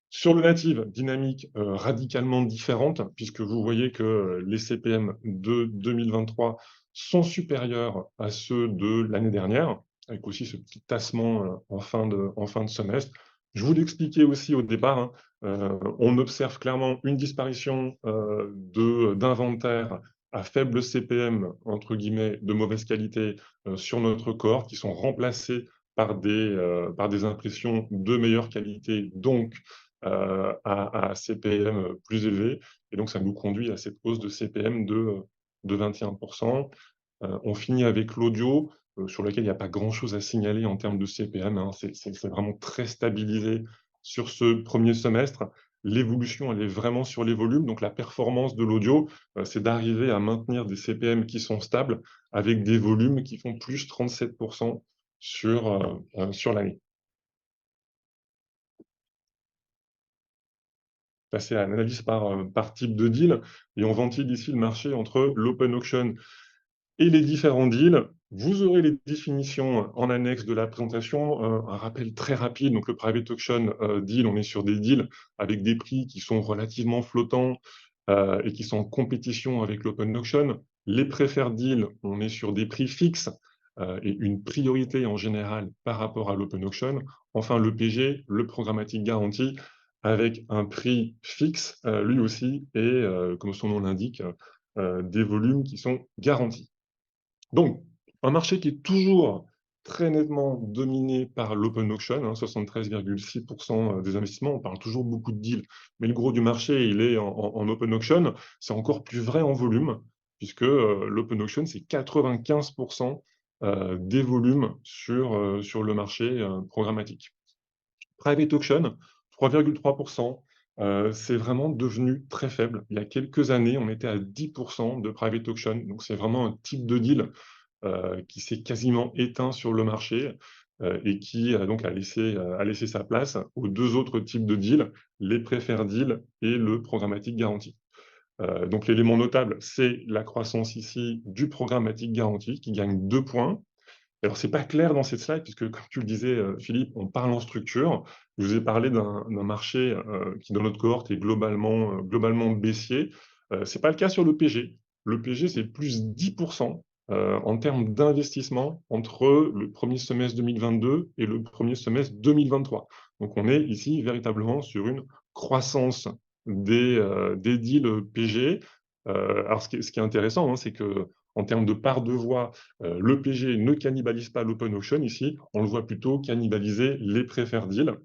Sur le native, dynamique radicalement différente, puisque vous voyez que les CPM de 2023 sont supérieurs à ceux de l'année dernière, avec aussi ce petit tassement en fin de semestre. Je vous l'expliquais aussi au départ, hein, on observe clairement une disparition d'inventaires à faible CPM, entre guillemets, de mauvaise qualité sur notre corps, qui sont remplacés par des impressions de meilleure qualité, donc à CPM plus élevés. Et donc, ça nous conduit à cette hausse de CPM de 21%. On finit avec l'audio, sur lequel il n'y a pas grand-chose à signaler en termes de CPM, hein. C'est vraiment très stabilisé sur ce premier semestre. L'évolution, elle est vraiment sur les volumes. Donc, la performance de l'audio, c'est d'arriver à maintenir des CPM qui sont stables avec des volumes qui font plus 37% sur l'année. Passer à l'analyse par type de deal et on ventile ici le marché entre l'open auction et les différents deals. Vous aurez les définitions en annexe de la présentation. Un rappel très rapide, donc le private auction deal, on est sur des deals avec des prix qui sont relativement flottants et qui sont en compétition avec l'open auction. Les preferred deals, on est sur des prix fixes et une priorité en général par rapport à l'open auction. Enfin, l'EPG, le programmatique garanti, avec un prix fixe, lui aussi, et comme son nom l'indique, des volumes qui sont garantis. Donc, un marché qui est toujours très nettement dominé par l'open auction, hein, 73,6% des investissements. On parle toujours beaucoup de deals, mais le gros du marché, il est en open auction. C'est encore plus vrai en volume, puisque l'open auction, c'est 95% des volumes sur le marché programmatique. Private auction, 3,3%. C'est vraiment devenu très faible. Il y a quelques années, on était à 10% de private auction. Donc, c'est vraiment un type de deal qui s'est quasiment éteint sur le marché et qui donc a laissé sa place aux deux autres types de deals, les preferred deals et le programmatique garanti. Donc, l'élément notable, c'est la croissance ici du programmatique garanti qui gagne 2 points. Alors, c'est pas clair dans cette slide puisque, comme tu le disais, Philippe, on parle en structure. Je vous ai parlé d'un marché qui, dans notre cohorte, est globalement baissier. C'est pas le cas sur l'EPG. L'EPG, c'est plus 10% en termes d'investissement entre le premier semestre 2022 et le premier semestre 2023. Donc, on est ici véritablement sur une croissance des deals PG. Alors, ce qui est intéressant, hein, c'est que en termes de part de voix, l'EPG ne cannibalise pas l'open auction ici, on le voit plutôt cannibaliser les preferred deals.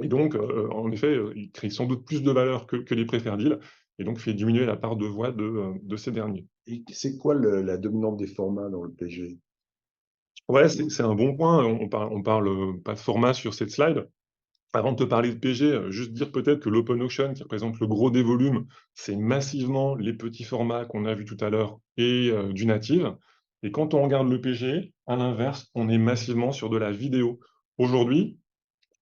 Et donc, en effet, il crée sans doute plus de valeur que les preferred deals, et donc fait diminuer la part de voix de ces derniers. Et c'est quoi la dominante des formats dans le PG? Ouais, c'est un bon point. On parle pas de format sur cette slide. Avant de te parler de PG, juste dire peut-être que l'open auction, qui représente le gros des volumes, c'est massivement les petits formats qu'on a vus tout à l'heure et du native. Et quand on regarde le PG, à l'inverse, on est massivement sur de la vidéo. Aujourd'hui,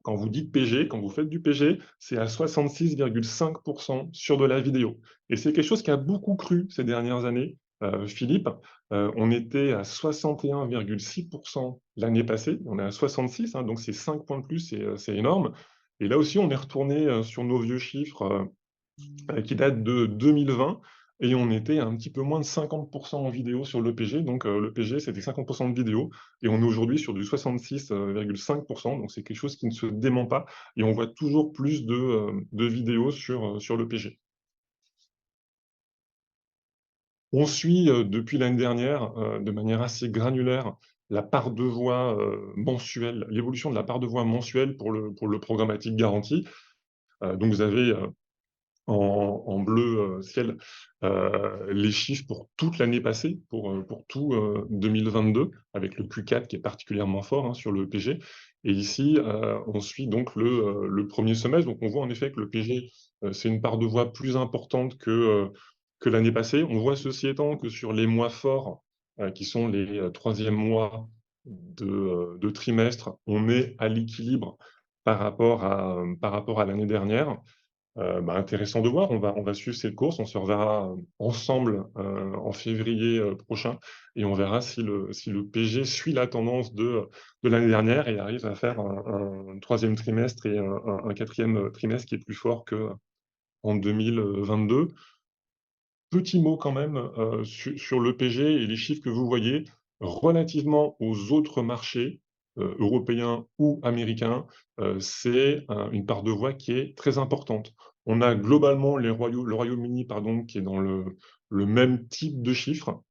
quand vous dites PG, quand vous faites du PG, c'est à 66,5% sur de la vidéo. Et c'est quelque chose qui a beaucoup cru ces dernières années. Philippe, on était à 61,6% l'année passée, on est à 66, hein, donc c'est 5 points de plus, c'est énorme. Et là aussi, on est retourné sur nos vieux chiffres qui datent de 2020, et on était à un petit peu moins de 50% en vidéo sur l'EPG. Donc l'EPG, c'était 50% de vidéo, et on est aujourd'hui sur du 66,5%. Donc c'est quelque chose qui ne se dément pas, et on voit toujours plus de vidéos sur l'EPG. On suit depuis l'année dernière, de manière assez granulaire, la part de voix mensuelle, l'évolution de la part de voix mensuelle pour le programmatique garanti. Donc vous avez en bleu ciel les chiffres pour toute l'année passée, pour tout 2022, avec le Q4 qui est particulièrement fort, hein, sur le PG. Et ici, on suit donc le premier semestre. Donc on voit en effet que le PG, c'est une part de voix plus importante que l'année passée. On voit, ceci étant, que sur les mois forts, qui sont les troisièmes mois de trimestre, on est à l'équilibre par rapport à l'année dernière. Intéressant de voir, on va suivre cette course, on se reverra ensemble en février prochain, et on verra si le PG suit la tendance de l'année dernière et arrive à faire un troisième trimestre et un quatrième trimestre qui est plus fort qu'en 2022. Petit mot quand même sur le PG et les chiffres que vous voyez, relativement aux autres marchés européens ou américains, c'est une part de voix qui est très importante. On a globalement le Royaume-Uni, pardon, qui est dans le même type de chiffres,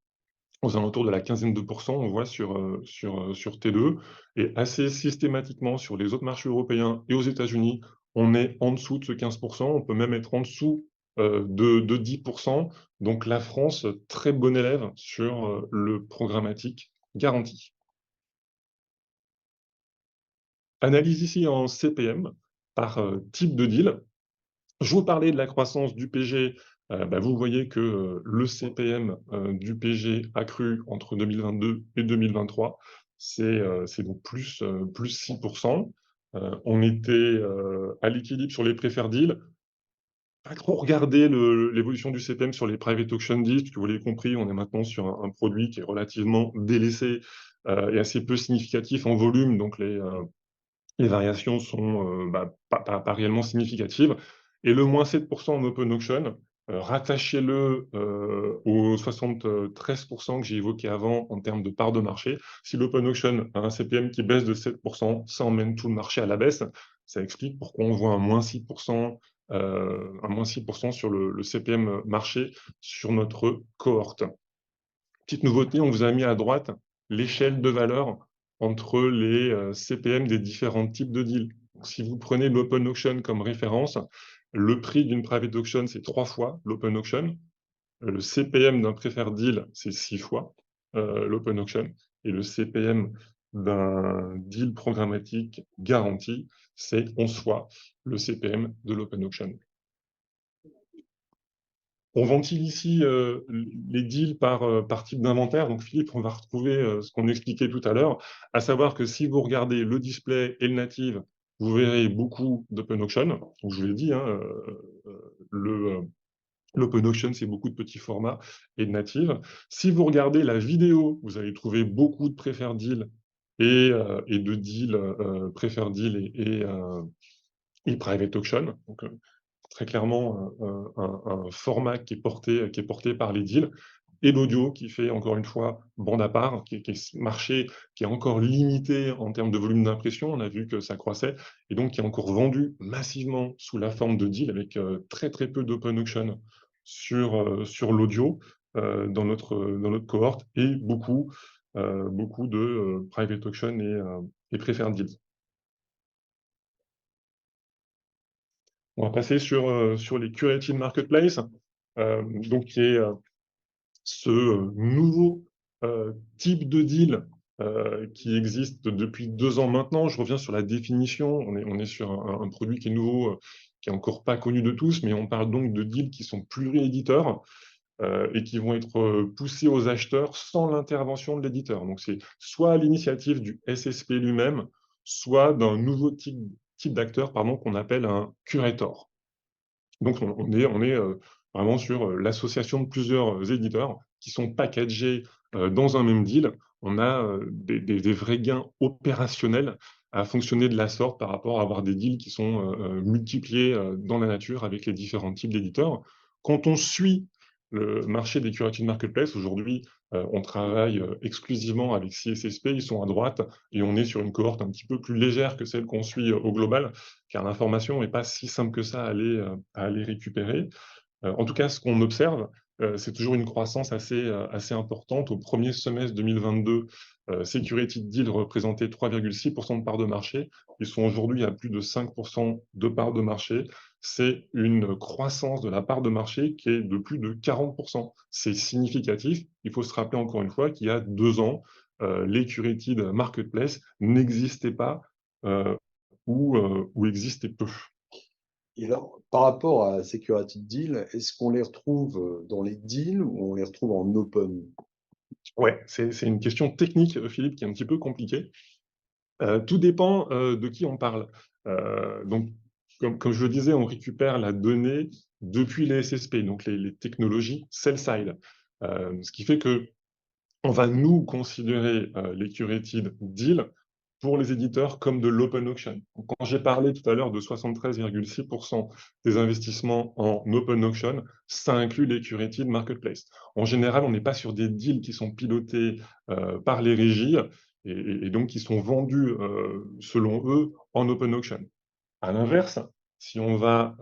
aux alentours de la quinzaine de pourcents, on voit sur T2, et assez systématiquement sur les autres marchés européens et aux États-Unis, on est en dessous de ce 15%, on peut même être en dessous de 10%. Donc la France, très bon élève sur le programmatique garanti. Analyse ici en CPM par type de deal. Je vous parlais de la croissance du PG. Vous voyez que le CPM du PG a cru entre 2022 et 2023. C'est donc plus 6%. On était à l'équilibre sur les preferred deals. Pas trop regarder l'évolution du CPM sur les private auction deals, puisque vous l'avez compris, on est maintenant sur un produit qui est relativement délaissé et assez peu significatif en volume. Donc les variations sont pas réellement significatives. Et le moins 7% en open auction, rattachez-le aux 73% que j'ai évoqué avant en termes de part de marché. Si l'open auction a un CPM qui baisse de 7%, ça emmène tout le marché à la baisse. Ça explique pourquoi on voit un moins 6%, sur le CPM marché sur notre cohorte. Petite nouveauté, on vous a mis à droite l'échelle de valeur entre les CPM des différents types de deals. Si vous prenez l'open auction comme référence, le prix d'une private auction, c'est 3 fois l'open auction. Le CPM d'un preferred deal, c'est 6 fois l'open auction. Et le CPM d'un deal programmatique garanti, c'est 11 fois le CPM de l'open auction. On ventile ici les deals par type d'inventaire. Donc, Philippe, on va retrouver ce qu'on expliquait tout à l'heure, à savoir que si vous regardez le display et le native, vous verrez beaucoup d'open auction. Donc, je vous l'ai dit, hein, l'open auction, c'est beaucoup de petits formats et de native. Si vous regardez la vidéo, vous allez trouver beaucoup de preferred deals et de deals preferred deal et private auction. Donc, très clairement un format qui est porté par les deals, et l'audio qui fait encore une fois bande à part, qui est marché qui est encore limité en termes de volume d'impression. On a vu que ça croissait, et donc qui est encore vendu massivement sous la forme de deal, avec très très peu d'open auction sur l'audio dans notre cohorte, et beaucoup de private auction et preferred deals. On va passer sur les curated marketplace, donc qui est ce nouveau type de deal qui existe depuis 2 ans maintenant. Je reviens sur la définition. On est sur un produit qui est nouveau, qui est encore pas connu de tous, mais on parle donc de deals qui sont pluri-éditeurs et qui vont être poussés aux acheteurs sans l'intervention de l'éditeur. Donc c'est soit à l'initiative du SSP lui-même, soit d'un nouveau type d'acteur, qu'on appelle un curator. Donc on est vraiment sur l'association de plusieurs éditeurs qui sont packagés dans un même deal. On a des vrais gains opérationnels à fonctionner de la sorte par rapport à avoir des deals qui sont multipliés dans la nature avec les différents types d'éditeurs. Quand on suit le marché des curated marketplace, aujourd'hui, on travaille exclusivement avec CSSP, ils sont à droite, et on est sur une cohorte un petit peu plus légère que celle qu'on suit au global, car l'information n'est pas si simple que ça à aller récupérer. En tout cas, ce qu'on observe, c'est toujours une croissance assez importante. Au premier semestre 2022, Security Deal représentait 3,6% de part de marché. Ils sont aujourd'hui à plus de 5% de part de marché. C'est une croissance de la part de marché qui est de plus de 40%. C'est significatif. Il faut se rappeler encore une fois qu'il y a 2 ans, les curated marketplace n'existaient pas ou existaient peu. Et alors, par rapport à Security Deal, est-ce qu'on les retrouve dans les deals ou on les retrouve en open? Ouais, c'est une question technique, Philippe, qui est un petit peu compliquée. Tout dépend de qui on parle. Donc, comme je le disais, on récupère la donnée depuis les SSP, donc les technologies sell-side. Ce qui fait que on va nous considérer les curated deals pour les éditeurs comme de l'open auction. Donc, quand j'ai parlé tout à l'heure de 73,6% des investissements en open auction, ça inclut les curated marketplace. En général, on n'est pas sur des deals qui sont pilotés par les régies et donc qui sont vendus, selon eux, en open auction. À l'inverse, si on va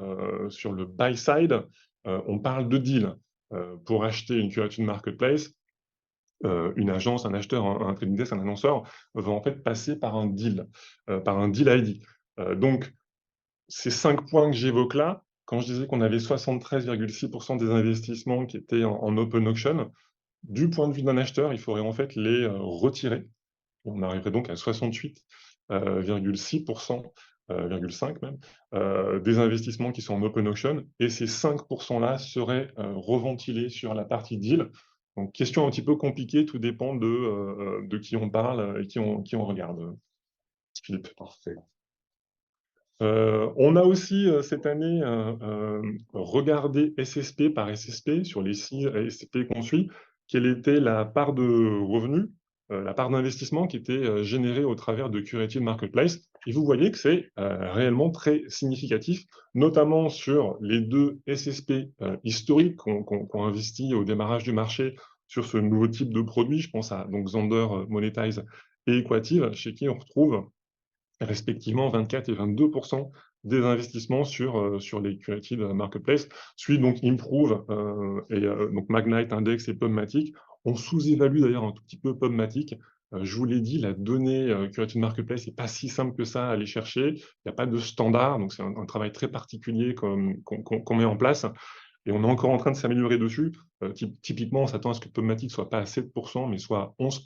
sur le buy side, on parle de deal. Pour acheter une curated marketplace, une agence, un acheteur, un trading desk, un annonceur va en fait passer par un deal ID. Donc, ces 5 points que j'évoque là, quand je disais qu'on avait 73,6% des investissements qui étaient en open auction, du point de vue d'un acheteur, il faudrait en fait les retirer. On arriverait donc à 68,6%, 5 même, des investissements qui sont en open auction, et ces 5%-là seraient reventilés sur la partie deal. Donc, question un petit peu compliquée, tout dépend de qui on parle et qui on regarde, Philippe. Parfait. On a aussi cette année regardé SSP par SSP sur les 6 SSP qu'on suit, quelle était la part de revenus, la part d'investissement qui était générée au travers de curated marketplace. Et vous voyez que c'est réellement très significatif, notamment sur les 2 SSP historiques qu'on investit au démarrage du marché sur ce nouveau type de produit. Je pense à donc Xandr Monetize et Equative, chez qui on retrouve respectivement 24 et 22 des investissements sur les curated marketplace. Suite donc Improve donc Magnite, Index et Pubmatic. On sous-évalue d'ailleurs un tout petit peu Pubmatic. Je vous l'ai dit, la donnée curated marketplace n'est pas si simple que ça à aller chercher. Il n'y a pas de standard, donc c'est un travail très particulier qu'on met en place. Et on est encore en train de s'améliorer dessus. Typiquement, on s'attend à ce que Pubmatic soit pas à 7 mais soit à 11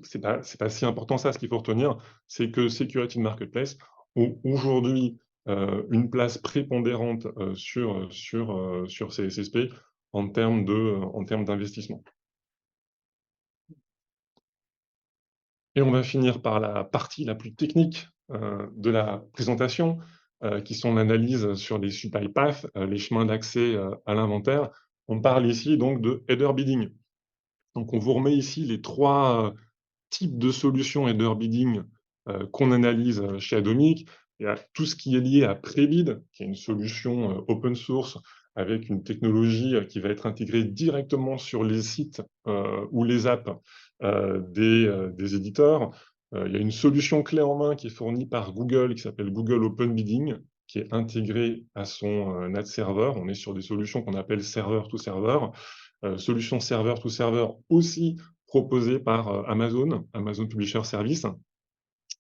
c'est pas si important ça. Ce qu'il faut retenir, c'est que ces curated marketplace ont aujourd'hui une place prépondérante sur ces SSP en termes d'investissement. Et on va finir par la partie la plus technique de la présentation, qui sont l'analyse sur les supply paths, les chemins d'accès à l'inventaire. On parle ici donc de header bidding. Donc on vous remet ici les 3 types de solutions header bidding qu'on analyse chez Atomic. Il y a tout ce qui est lié à Prebid, qui est une solution open source avec une technologie qui va être intégrée directement sur les sites ou les apps des éditeurs. Il y a une solution clé en main qui est fournie par Google, qui s'appelle Google Open Bidding, qui est intégrée à son ad server. On est sur des solutions qu'on appelle server to server. Solution server to server aussi proposée par Amazon Publisher Service,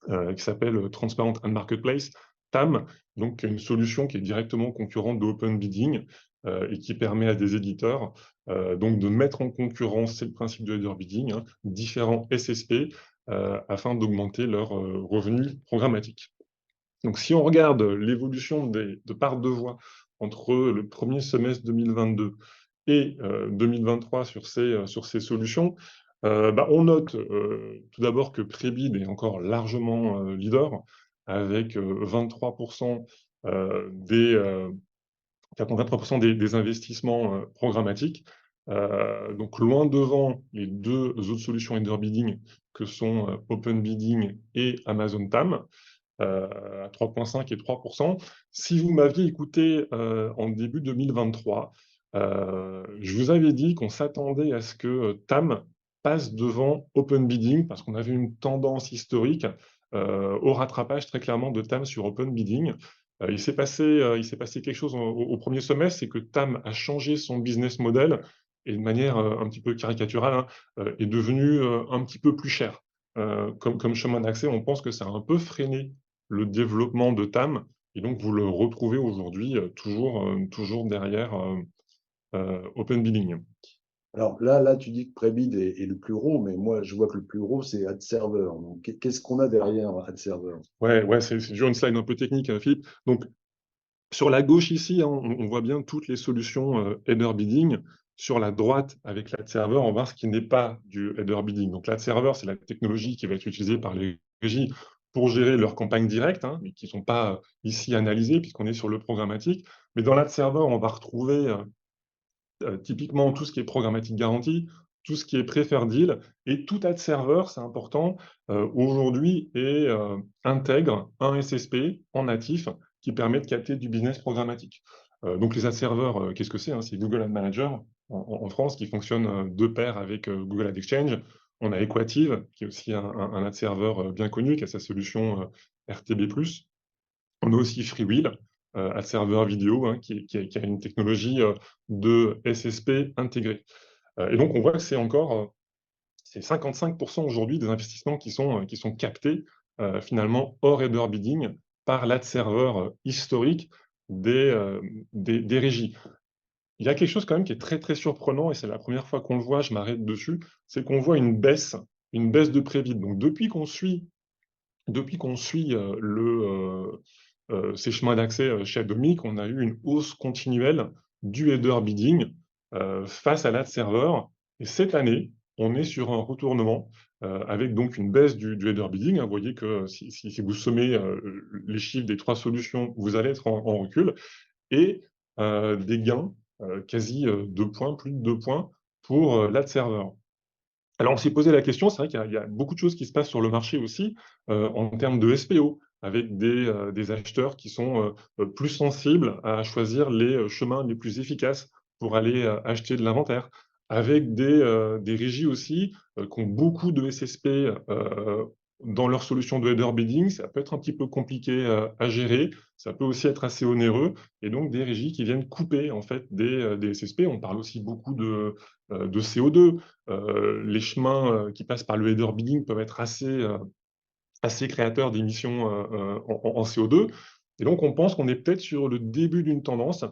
qui s'appelle Transparent and Marketplace, TAM, donc une solution qui est directement concurrente de Open Bidding et qui permet à des éditeurs donc de mettre en concurrence, c'est le principe de header bidding, différents SSP afin d'augmenter leurs revenus programmatiques. Donc si on regarde l'évolution de parts de voix entre le premier semestre 2022 et 2023 sur ces solutions, on note tout d'abord que Prebid est encore largement leader, avec 23% des 83% des investissements programmatiques, donc loin devant les 2 autres solutions header bidding que sont Open Bidding et Amazon TAM, à 3,5 et 3%. Si vous m'aviez écouté en début 2023, je vous avais dit qu'on s'attendait à ce que TAM passe devant Open Bidding, parce qu'on avait une tendance historique au rattrapage très clairement de TAM sur Open Bidding. Il s'est passé quelque chose au premier semestre, c'est que TAM a changé son business model et de manière un petit peu caricaturale, est devenu un petit peu plus cher. Comme chemin d'accès, on pense que ça a un peu freiné le développement de TAM, et donc vous le retrouvez aujourd'hui toujours derrière Open Bidding. Alors là, tu dis que Prebid est le plus gros, mais moi, je vois que le plus gros, c'est Ad Server. Donc, qu'est-ce qu'on a derrière Ad Server? Ouais, c'est toujours une slide un peu technique, Philippe. Donc, sur la gauche ici, on voit bien toutes les solutions header bidding. Sur la droite, avec l'ad server, on va voir ce qui n'est pas du header bidding. Donc l'ad server, c'est la technologie qui va être utilisée par les régies pour gérer leurs campagnes directes, mais qui ne sont pas ici analysées, puisqu'on est sur le programmatique. Mais dans l'ad server, on va retrouver typiquement tout ce qui est programmatique garantie, tout ce qui est preferred deal, et tout ad server, c'est important, aujourd'hui, intègre un SSP en natif qui permet de capter du business programmatique. Donc les ad servers, qu'est-ce que c'est? C'est Google Ad Manager en France qui fonctionne de pair avec Google Ad Exchange. On a Equative, qui est aussi un ad server bien connu, qui a sa solution RTB+. On a aussi Freewheel, ad server vidéo, qui a une technologie de SSP intégrée. Et donc on voit que c'est encore c'est 55% aujourd'hui des investissements qui sont captés finalement hors header bidding par l'ad server historique des régies. Il y a quelque chose quand même qui est très très surprenant, et c'est la première fois qu'on le voit, je m'arrête dessus, c'est qu'on voit une baisse de Prebid. Donc depuis qu'on suit ces chemins d'accès chez Atomic, on a eu une hausse continuelle du header bidding face à l'ad server. Et cette année, on est sur un retournement avec donc une baisse du header bidding. Vous voyez que si vous sommez les chiffres des 3 solutions, vous allez être en recul. Et des gains quasi 2 points, plus de 2 points pour l'ad server. Alors, on s'est posé la question, c'est vrai qu'il y a beaucoup de choses qui se passent sur le marché aussi, en termes de SPO, avec des acheteurs qui sont plus sensibles à choisir les chemins les plus efficaces pour aller acheter de l'inventaire, avec des régies aussi qui ont beaucoup de SSP dans leur solution de header bidding. Ça peut être un petit peu compliqué à gérer, ça peut aussi être assez onéreux, et donc des régies qui viennent couper en fait des SSP. On parle aussi beaucoup de CO2. Les chemins qui passent par le header bidding peuvent être assez créateurs d'émissions en CO2. Et donc, on pense qu'on est peut-être sur le début d'une tendance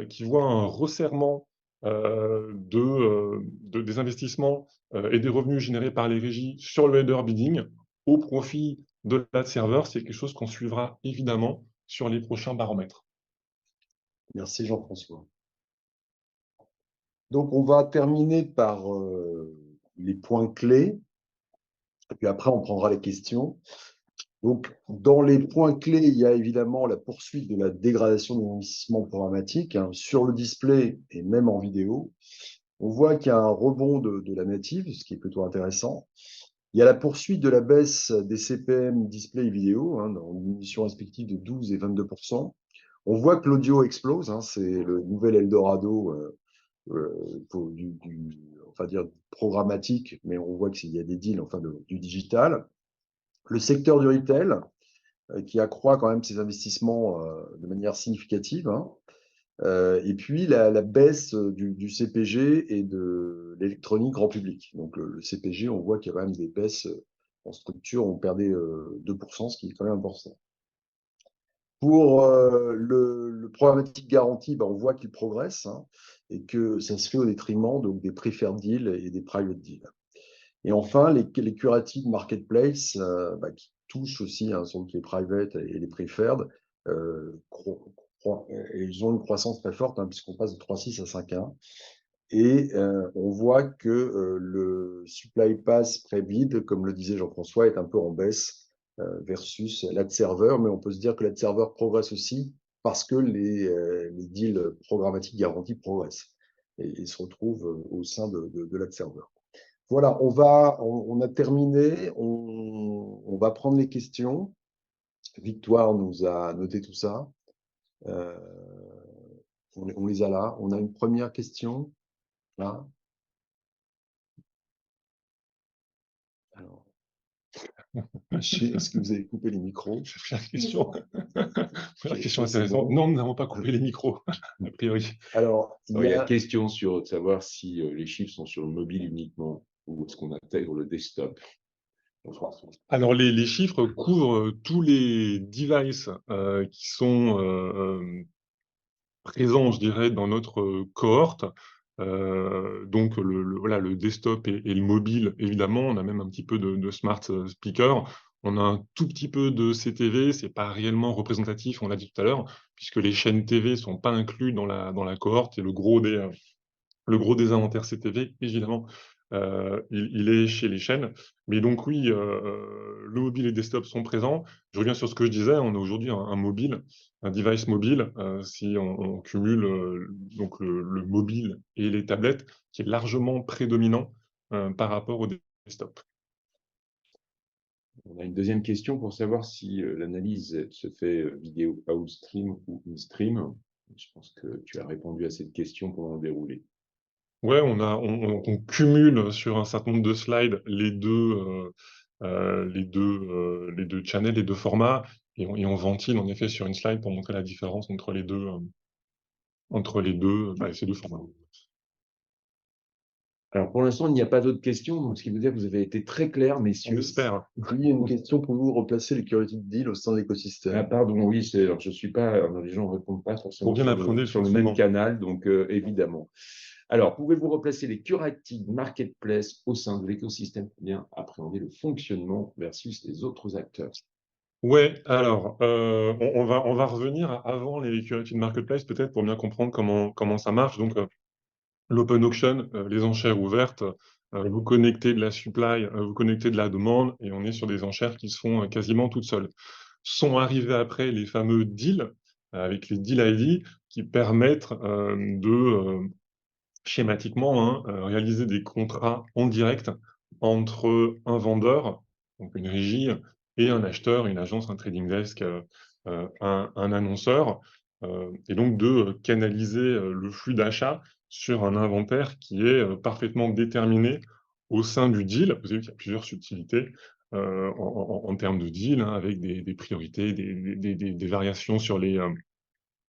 qui voit un resserrement des investissements et des revenus générés par les régies sur le header bidding au profit de l'ad server. C'est quelque chose qu'on suivra évidemment sur les prochains baromètres. Merci Jean-François. Donc, on va terminer par les points clés, et puis après, on prendra les questions. Donc, dans les points clés, il y a évidemment la poursuite de la dégradation de l'investissement programmatique hein, sur le display et même en vidéo. On voit qu'il y a un rebond de la native, ce qui est plutôt intéressant. Il y a la poursuite de la baisse des CPM display et vidéo, hein, dans une diminution respective de 12 et 22%. On voit que l'audio explose, hein, c'est le nouvel Eldorado enfin dire programmatique, mais on voit qu'il y a des deals enfin du digital. Le secteur du retail, qui accroît quand même ses investissements de manière significative. Hein. Et puis la baisse du CPG et de l'électronique grand public. Donc le CPG, on voit qu'il y a quand même des baisses en structure, on perdait 2%, ce qui est quand même important. Pour le programmatique garanti, on voit qu'il progresse hein, et que ça se fait au détriment donc, des preferred deals et des private deals. Et enfin, les curated marketplace qui touchent aussi hein, sont les private et les preferred, ils ont une croissance très forte hein, puisqu'on passe de 3,6 à 5,1. Et on voit que le supply pass pré-bid, comme le disait Jean-François, est un peu en baisse versus l'ad server, mais on peut se dire que l'ad server progresse aussi parce que les deals programmatiques garantis progressent et se retrouvent au sein de l'ad server. Voilà, on a terminé, on va prendre les questions. Victoire nous a noté tout ça. On les a là. On a une première question, là. Alors, est-ce que vous avez coupé les micros? Première question. Première question Ça, c'est intéressante. bon. Non, nous n'avons pas coupé les micros, a priori. Alors, il y a question sur de savoir si les chiffres sont sur le mobile uniquement ou est-ce qu'on intègre le desktop. Alors, les chiffres couvrent tous les devices qui sont présents, je dirais, dans notre cohorte. Donc, voilà, le desktop et le mobile, évidemment. On a même un petit peu de smart speaker. On a un tout petit peu de CTV. Ce n'est pas réellement représentatif, on l'a dit tout à l'heure, puisque les chaînes TV ne sont pas inclus dans la cohorte. Et le gros des inventaires CTV, évidemment, il est chez les chaînes. Mais donc oui, le mobile et le desktop sont présents. Je reviens sur ce que je disais, on a aujourd'hui un mobile, un device mobile, si on cumule donc le mobile et les tablettes, qui est largement prédominant par rapport au desktop. On a une deuxième question pour savoir si l'analyse se fait vidéo outstream ou in-stream. Je pense que tu as répondu à cette question pendant le déroulé. Ouais, on cumule sur un certain nombre de slides les deux channels, les deux formats, et on ventile en effet sur une slide pour montrer la différence entre ces deux formats. Alors pour l'instant, il n'y a pas d'autres questions, donc ce qui veut dire que vous avez été très clair, messieurs. On espère. Il y a une question pour vous replacer les curated deals au sein de l'écosystème. Ah, pardon, oui, alors je ne suis pas, les gens ne répondent pas forcément Pour bien appréhender sur le même canal, donc évidemment. Alors, pouvez-vous replacer les curated marketplace au sein de l'écosystème pour bien appréhender le fonctionnement versus les autres acteurs? Ouais, alors, on va revenir avant les curated marketplace peut-être pour bien comprendre comment ça marche. Donc, l'open auction, les enchères ouvertes, vous connectez de la supply, vous connectez de la demande, et on est sur des enchères qui se font quasiment toutes seules. Sont arrivés après les fameux deals, avec les deal ID, qui permettent de schématiquement réaliser des contrats en direct entre un vendeur, donc une régie, et un acheteur, une agence, un trading desk, un annonceur, et donc de canaliser le flux d'achat sur un inventaire qui est parfaitement déterminé au sein du deal. Vous avez vu qu'il y a plusieurs subtilités en termes de deal, hein, avec des priorités, des variations sur les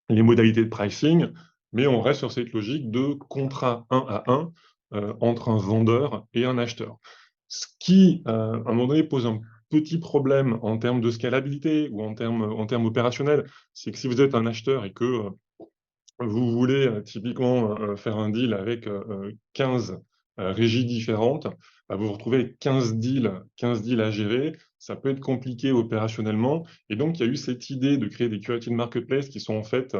modalités de pricing, mais on reste sur cette logique de contrat 1 à 1 entre un vendeur et un acheteur. Ce qui, à un moment donné, pose un petit problème en termes de scalabilité ou en termes opérationnels, c'est que si vous êtes un acheteur et que vous voulez typiquement faire un deal avec 15 régies différentes, bah, vous vous retrouvez avec 15 deals à gérer, ça peut être compliqué opérationnellement. Et donc, il y a eu cette idée de créer des curated marketplaces qui sont en fait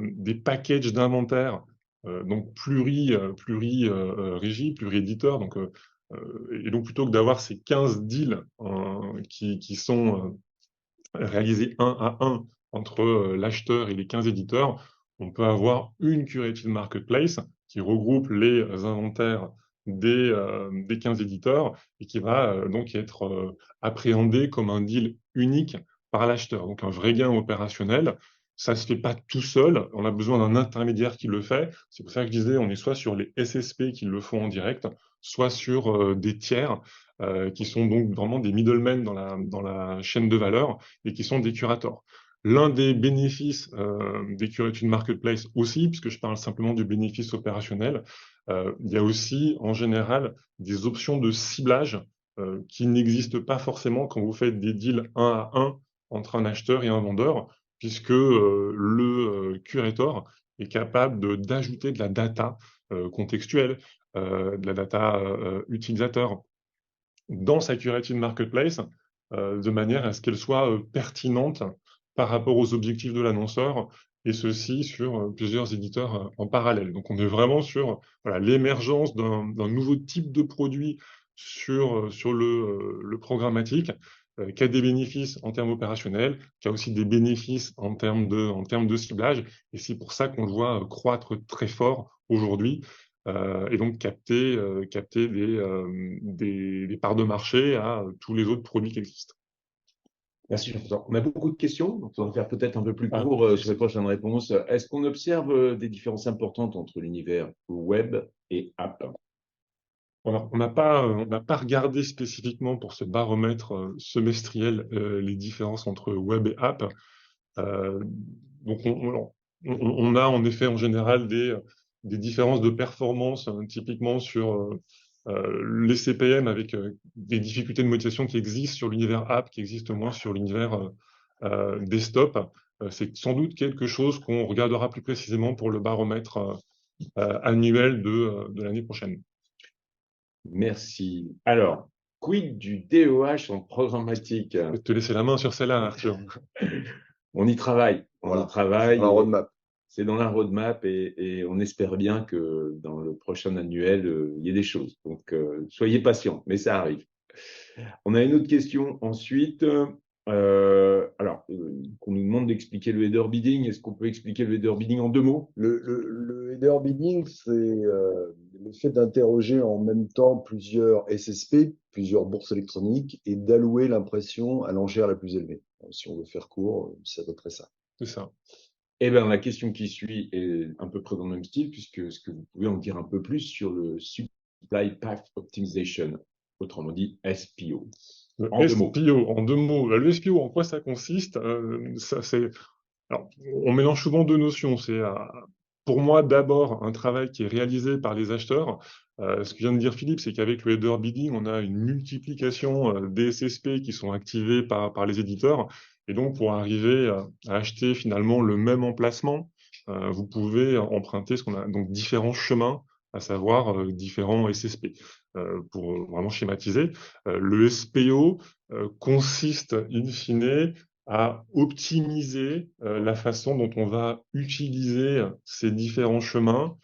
des packages d'inventaire, donc pluri-régie, pluri-éditeur. Et donc, plutôt que d'avoir ces 15 deals qui sont réalisés un à un entre l'acheteur et les 15 éditeurs, on peut avoir une curated marketplace qui regroupe les inventaires des 15 éditeurs et qui va donc être appréhendé comme un deal unique par l'acheteur. Donc un vrai gain opérationnel. Ça ne se fait pas tout seul, on a besoin d'un intermédiaire qui le fait. C'est pour ça que je disais, on est soit sur les SSP qui le font en direct, soit sur des tiers qui sont donc vraiment des middlemen dans la chaîne de valeur et qui sont des curators. L'un des bénéfices des curated marketplace aussi, puisque je parle simplement du bénéfice opérationnel, il y a aussi en général des options de ciblage qui n'existent pas forcément quand vous faites des deals 1 à 1 entre un acheteur et un vendeur, puisque le curator est capable d'ajouter de la data contextuelle, de la data utilisateur dans sa curated marketplace, de manière à ce qu'elle soit pertinente par rapport aux objectifs de l'annonceur, et ceci sur plusieurs éditeurs en parallèle. Donc on est vraiment sur voilà, l'émergence d'un nouveau type de produit sur le programmatique, qui a des bénéfices en termes opérationnels, qui a aussi des bénéfices en termes de ciblage, et c'est pour ça qu'on le voit croître très fort aujourd'hui, et donc capter des parts de marché à tous les autres produits qui existent. Merci Jean-François. On a beaucoup de questions, donc on va faire peut-être un peu plus Ah, court sur les prochaines réponses. Est-ce qu'on observe des différences importantes entre l'univers web et app? on n'a pas regardé spécifiquement pour ce baromètre semestriel les différences entre web et app. Euh, donc on a en effet en général des différences de performance, hein, typiquement sur les CPM avec des difficultés de monétisation qui existent sur l'univers app, qui existent moins sur l'univers desktop. C'est sans doute quelque chose qu'on regardera plus précisément pour le baromètre annuel de l'année prochaine. Merci. Alors, quid du DEH en programmatique? Je vais te laisser la main sur celle-là, Arthur. On y travaille. Voilà. On y travaille. Dans la roadmap. C'est dans la roadmap et on espère bien que dans le prochain annuel, il y ait des choses. Donc, soyez patients, mais ça arrive. On a une autre question ensuite. Qu'on nous demande d'expliquer le header bidding. Est-ce qu'on peut expliquer le header bidding en 2 mots? Le header bidding, c'est le fait d'interroger en même temps plusieurs SSP, plusieurs bourses électroniques, et d'allouer l'impression à l'enchère la plus élevée. Si on veut faire court, c'est à peu près ça. C'est ça. Eh bien, la question qui suit est un peu près dans le même style, puisque est-ce que vous pouvez en dire un peu plus sur le Supply Path Optimization, autrement dit SPO? En 2 mots. SPO, en 2 mots. Le SPO, en quoi ça consiste? Alors, on mélange souvent 2 notions. C'est pour moi d'abord un travail qui est réalisé par les acheteurs. Ce que vient de dire Philippe, c'est qu'avec le header bidding, on a une multiplication des SSP qui sont activés par les éditeurs. Et donc, pour arriver à acheter finalement le même emplacement, vous pouvez emprunter ce qu'on a donc différents chemins, à savoir différents SSP. Pour vraiment schématiser, le SPO consiste in fine à optimiser la façon dont on va utiliser ces différents chemins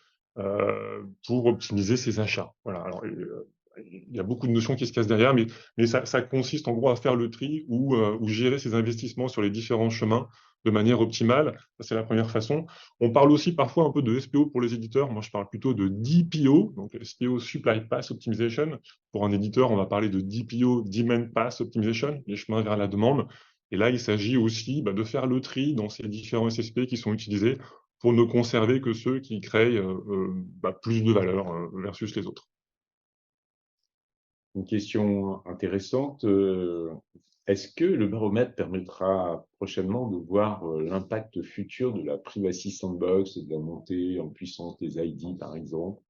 pour optimiser ses achats. Voilà. Alors, il y a beaucoup de notions qui se cassent derrière, mais ça consiste en gros à faire le tri ou gérer ses investissements sur les différents chemins de manière optimale. Ça, c'est la première façon. On parle aussi parfois un peu de SPO pour les éditeurs. Moi, je parle plutôt de DPO, donc SPO, Supply Path Optimization. Pour un éditeur, on va parler de DPO, Demand Path Optimization, les chemins vers la demande. Et là, il s'agit aussi de faire le tri dans ces différents SSP qui sont utilisés pour ne conserver que ceux qui créent plus de valeur versus les autres. Une question intéressante. Est-ce que le baromètre permettra prochainement de voir l'impact futur de la Privacy Sandbox et de la montée en puissance des ID, par exemple?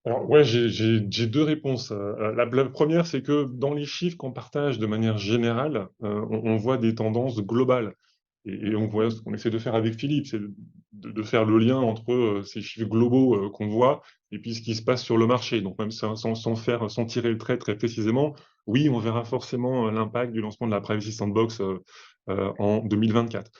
Alors, ouais, j'ai deux réponses. La première, c'est que dans les chiffres qu'on partage de manière générale, on voit des tendances globales. Et on voit ce qu'on essaie de faire avec Philippe, c'est de faire le lien entre ces chiffres globaux qu'on voit et puis ce qui se passe sur le marché. Donc, même sans tirer le trait très précisément, oui, on verra forcément l'impact du lancement de la Privacy Sandbox en 2024.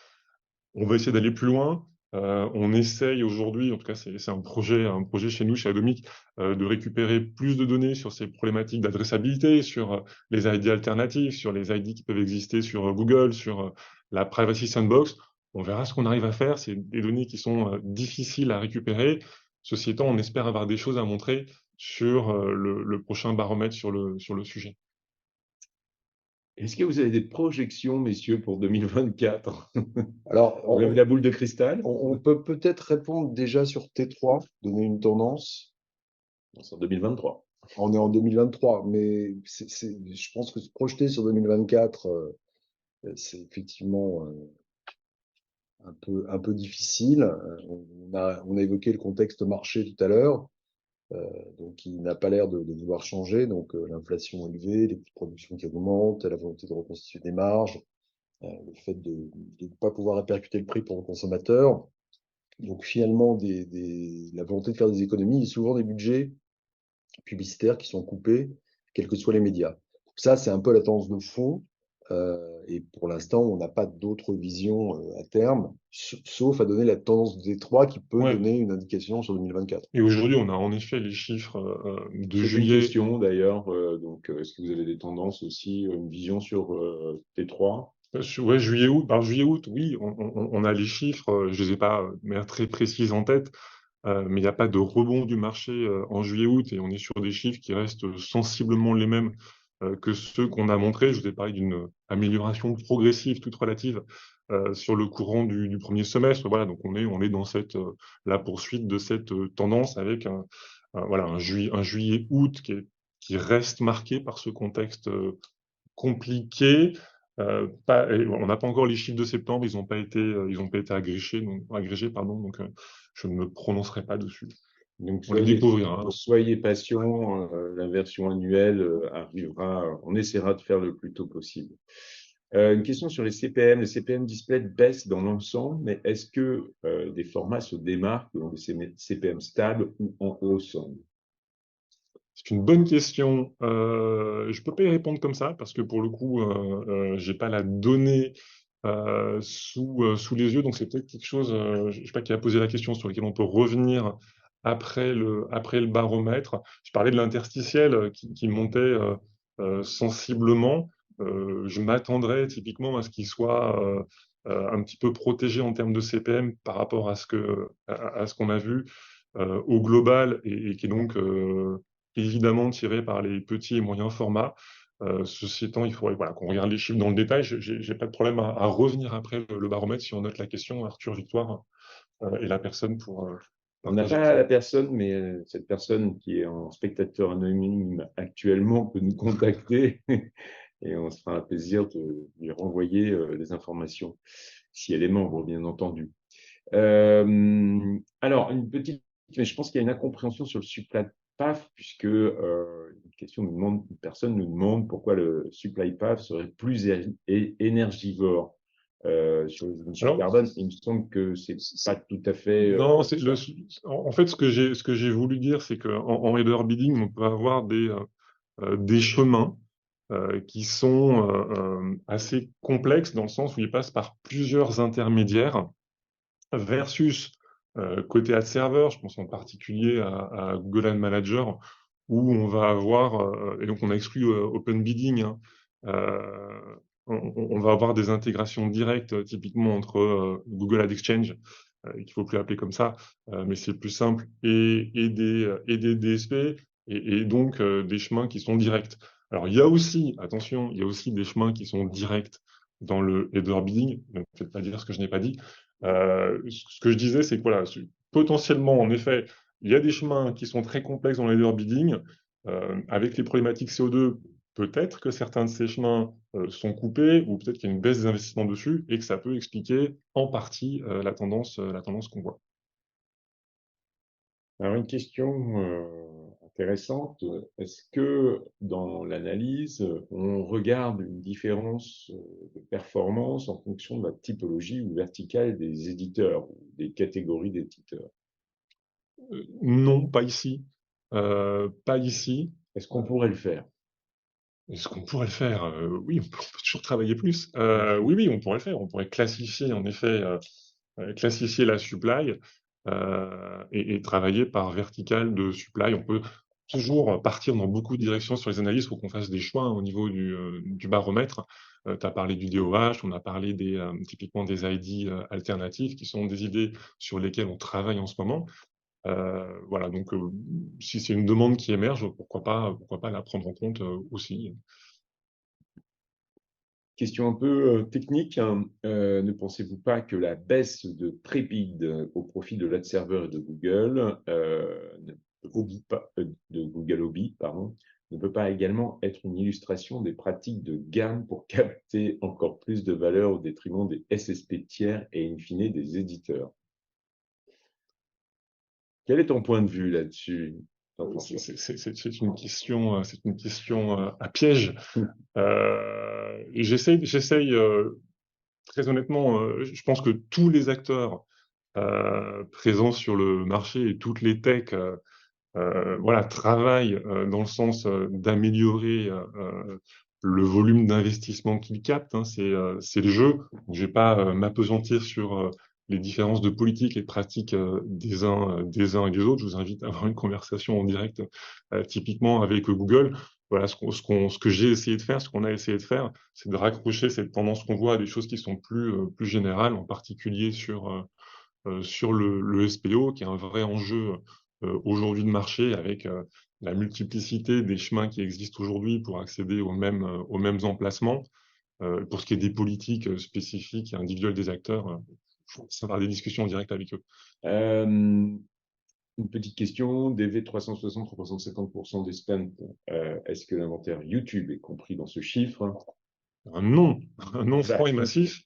On va essayer d'aller plus loin. On essaye aujourd'hui, en tout cas c'est un projet chez nous, chez Atomic, de récupérer plus de données sur ces problématiques d'adressabilité, sur les ID alternatifs, sur les ID qui peuvent exister sur Google, sur la Privacy Sandbox. On verra ce qu'on arrive à faire. C'est des données qui sont difficiles à récupérer. Ceci étant, on espère avoir des choses à montrer sur le prochain baromètre sur le sujet. Est-ce que vous avez des projections, messieurs, pour 2024? Alors, Vous avez la boule de cristal? on peut peut-être répondre déjà sur T3, donner une tendance. C'est en 2023. On est en 2023, mais je pense que se projeter sur 2024, c'est effectivement un peu difficile. On a évoqué le contexte marché tout à l'heure, donc il n'a pas l'air de vouloir changer. Donc l'inflation élevée, les coûts de production qui augmentent, la volonté de reconstituer des marges, le fait de ne pas pouvoir répercuter le prix pour le consommateur. Donc finalement, la volonté de faire des économies et souvent des budgets publicitaires qui sont coupés, quels que soient les médias. Donc ça, c'est un peu la tendance de fond. Et pour l'instant, on n'a pas d'autre vision à terme, sauf à donner la tendance des trois qui peut Ouais. donner une indication sur 2024. Et aujourd'hui, on a en effet les chiffres de C'est une juillet. question d'ailleurs. Donc, est-ce que vous avez des tendances aussi, une vision sur T3? Ouais, juillet-août. Alors, juillet-août, oui, on a les chiffres. Je les ai pas de manière très précise en tête, mais il n'y a pas de rebond du marché en juillet-août et on est sur des chiffres qui restent sensiblement les mêmes que ceux qu'on a montrés. Je vous ai parlé d'une amélioration progressive, toute relative, sur le courant du premier semestre. Voilà, donc on est dans la poursuite de cette tendance avec un juillet-août qui reste marqué par ce contexte compliqué. On n'a pas encore les chiffres de septembre, ils n'ont pas été agrégés, donc je ne me prononcerai pas dessus. Donc, On les découvrira. soyez patients, la version annuelle arrivera, on essaiera de faire le plus tôt possible. Une question sur les CPM. Les CPM display baissent dans l'ensemble, mais est-ce que des formats se démarquent dans des CPM stables ou en hausse? C'est une bonne question. Je peux pas y répondre comme ça parce que pour le coup, j'ai pas la donnée sous les yeux, donc c'est peut-être quelque chose, je sais pas qui a posé la question, sur lequel on peut revenir après le baromètre. Je parlais de l'interstitiel qui montait sensiblement. Je m'attendrais typiquement à ce qu'il soit un petit peu protégé en termes de CPM par rapport à ce qu'on a vu au global et qui est donc évidemment tiré par les petits et moyens formats. Ceci étant, il faudrait qu'on regarde les chiffres dans le détail. J'ai pas de problème à revenir après le baromètre si on note la question. Arthur Victoire est la personne pour On n'a partager pas ça. la personne, mais cette personne qui est en spectateur anonyme actuellement peut nous contacter et on se fera un plaisir de lui renvoyer les informations, si elle est membre, bien entendu. Alors, une petite, mais je pense qu'il y a une incompréhension sur le supply path, puisque une personne nous demande pourquoi le supply path serait plus énergivore sur les émissions carbone. Il me semble que c'est pas tout à fait. Non, en fait, ce que j'ai voulu dire, c'est qu'en header bidding, on peut avoir des chemins qui sont assez complexes dans le sens où ils passent par plusieurs intermédiaires versus côté ad server, je pense en particulier à Google Ad Manager, où on va avoir, et donc on a exclu Open Bidding, hein, on va avoir des intégrations directes, typiquement entre Google Ad Exchange, qu'il ne faut plus appeler comme ça, mais c'est plus simple, et des DSP, et donc des chemins qui sont directs. Alors, il y a aussi, attention, il y a aussi des chemins qui sont directs dans le header bidding. Ne me faites pas dire ce que je n'ai pas dit. Ce que je disais, c'est que voilà, potentiellement, en effet, il y a des chemins qui sont très complexes dans le header bidding. Avec les problématiques CO2, peut-être que certains de ces chemins sont coupés, ou peut-être qu'il y a une baisse des investissements dessus, et que ça peut expliquer en partie la tendance qu'on voit. Alors, une question intéressante. Est-ce que dans l'analyse, on regarde une différence de performance en fonction de la typologie ou verticale des éditeurs, ou des catégories d'éditeurs? Non, pas ici. Pas ici. Est-ce qu'on pourrait le faire? Est-ce qu'on pourrait le faire? Oui, on peut toujours travailler plus. Oui, oui, on pourrait le faire. On pourrait classifier, en effet, classifier la supply et travailler par verticale de supply. On peut toujours partir dans beaucoup de directions sur les analyses. Il faut qu'on fasse des choix au niveau du baromètre. Tu as parlé du DOH, on a parlé typiquement des ID alternatifs, qui sont des idées sur lesquelles on travaille en ce moment. Voilà, donc si c'est une demande qui émerge, pourquoi pas la prendre en compte aussi. Question un peu technique, hein. Ne pensez-vous pas que la baisse de Trepid au profit de l'adserver et de Google, de Google Hobby, pardon, ne peut pas également être une illustration des pratiques de gamme pour capter encore plus de valeur au détriment des SSP tiers et in fine des éditeurs? Quel est ton point de vue là-dessus, Jean-François? C'est une question à piège. Et j'essaye, très honnêtement, je pense que tous les acteurs présents sur le marché et toutes les techs voilà, travaillent dans le sens d'améliorer le volume d'investissement qu'ils captent, hein, c'est le jeu. Je vais pas m'appesantir sur les différences de politique et de pratique des uns et des autres. Je vous invite à avoir une conversation en direct, typiquement avec Google. Voilà, ce que j'ai essayé de faire, ce qu'on a essayé de faire, c'est de raccrocher cette tendance qu'on voit à des choses qui sont plus générales, en particulier sur le SPO, qui est un vrai enjeu aujourd'hui de marché, avec la multiplicité des chemins qui existent aujourd'hui pour accéder aux mêmes emplacements. Pour ce qui est des politiques spécifiques et individuelles des acteurs, ça va avoir des discussions en direct avec eux. Une petite question, DV 360 représente 50% des spends. Est-ce que l'inventaire YouTube est compris dans ce chiffre? Un non franc et massif,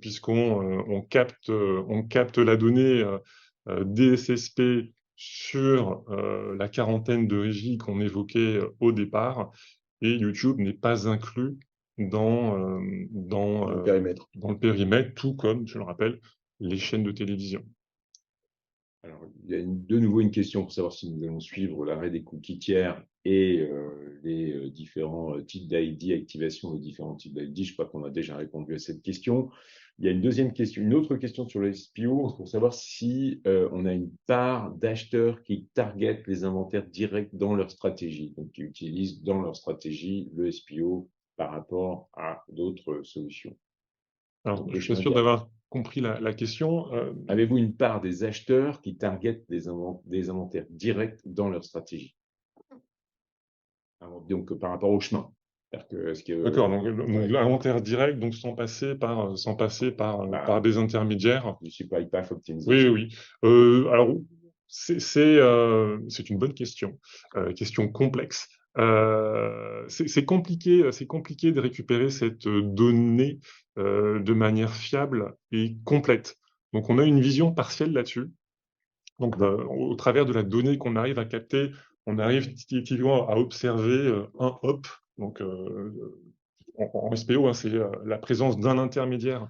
puisqu'on capte la donnée DSSP sur la quarantaine de régies qu'on évoquait au départ, et YouTube n'est pas inclus dans le périmètre, tout comme, je le rappelle, les chaînes de télévision. Alors, il y a de nouveau une question pour savoir si nous allons suivre l'arrêt des cookies tiers et les différents types d'ID, activation de différents types d'ID. Je crois qu'on a déjà répondu à cette question. Il y a une deuxième question, une autre question sur le SPO, pour savoir si on a une part d'acheteurs qui targetent les inventaires directs dans leur stratégie, donc qui utilisent dans leur stratégie le SPO par rapport à d'autres solutions. Alors, je suis sûr d'avoir compris la question. Avez-vous une part des acheteurs qui targetent des inventaires directs dans leur stratégie? Alors, donc, par rapport au chemin. D'accord, donc l'inventaire direct, donc sans passer par des intermédiaires. Je ne suis pas hyper optimisé. Oui. Alors, c'est une bonne question, question complexe. C'est compliqué de récupérer cette donnée de manière fiable et complète. Donc, on a une vision partielle là-dessus. Donc, au travers de la donnée qu'on arrive à capter, on arrive typiquement à observer un hop. Donc, en SPO, hein, c'est la présence d'un intermédiaire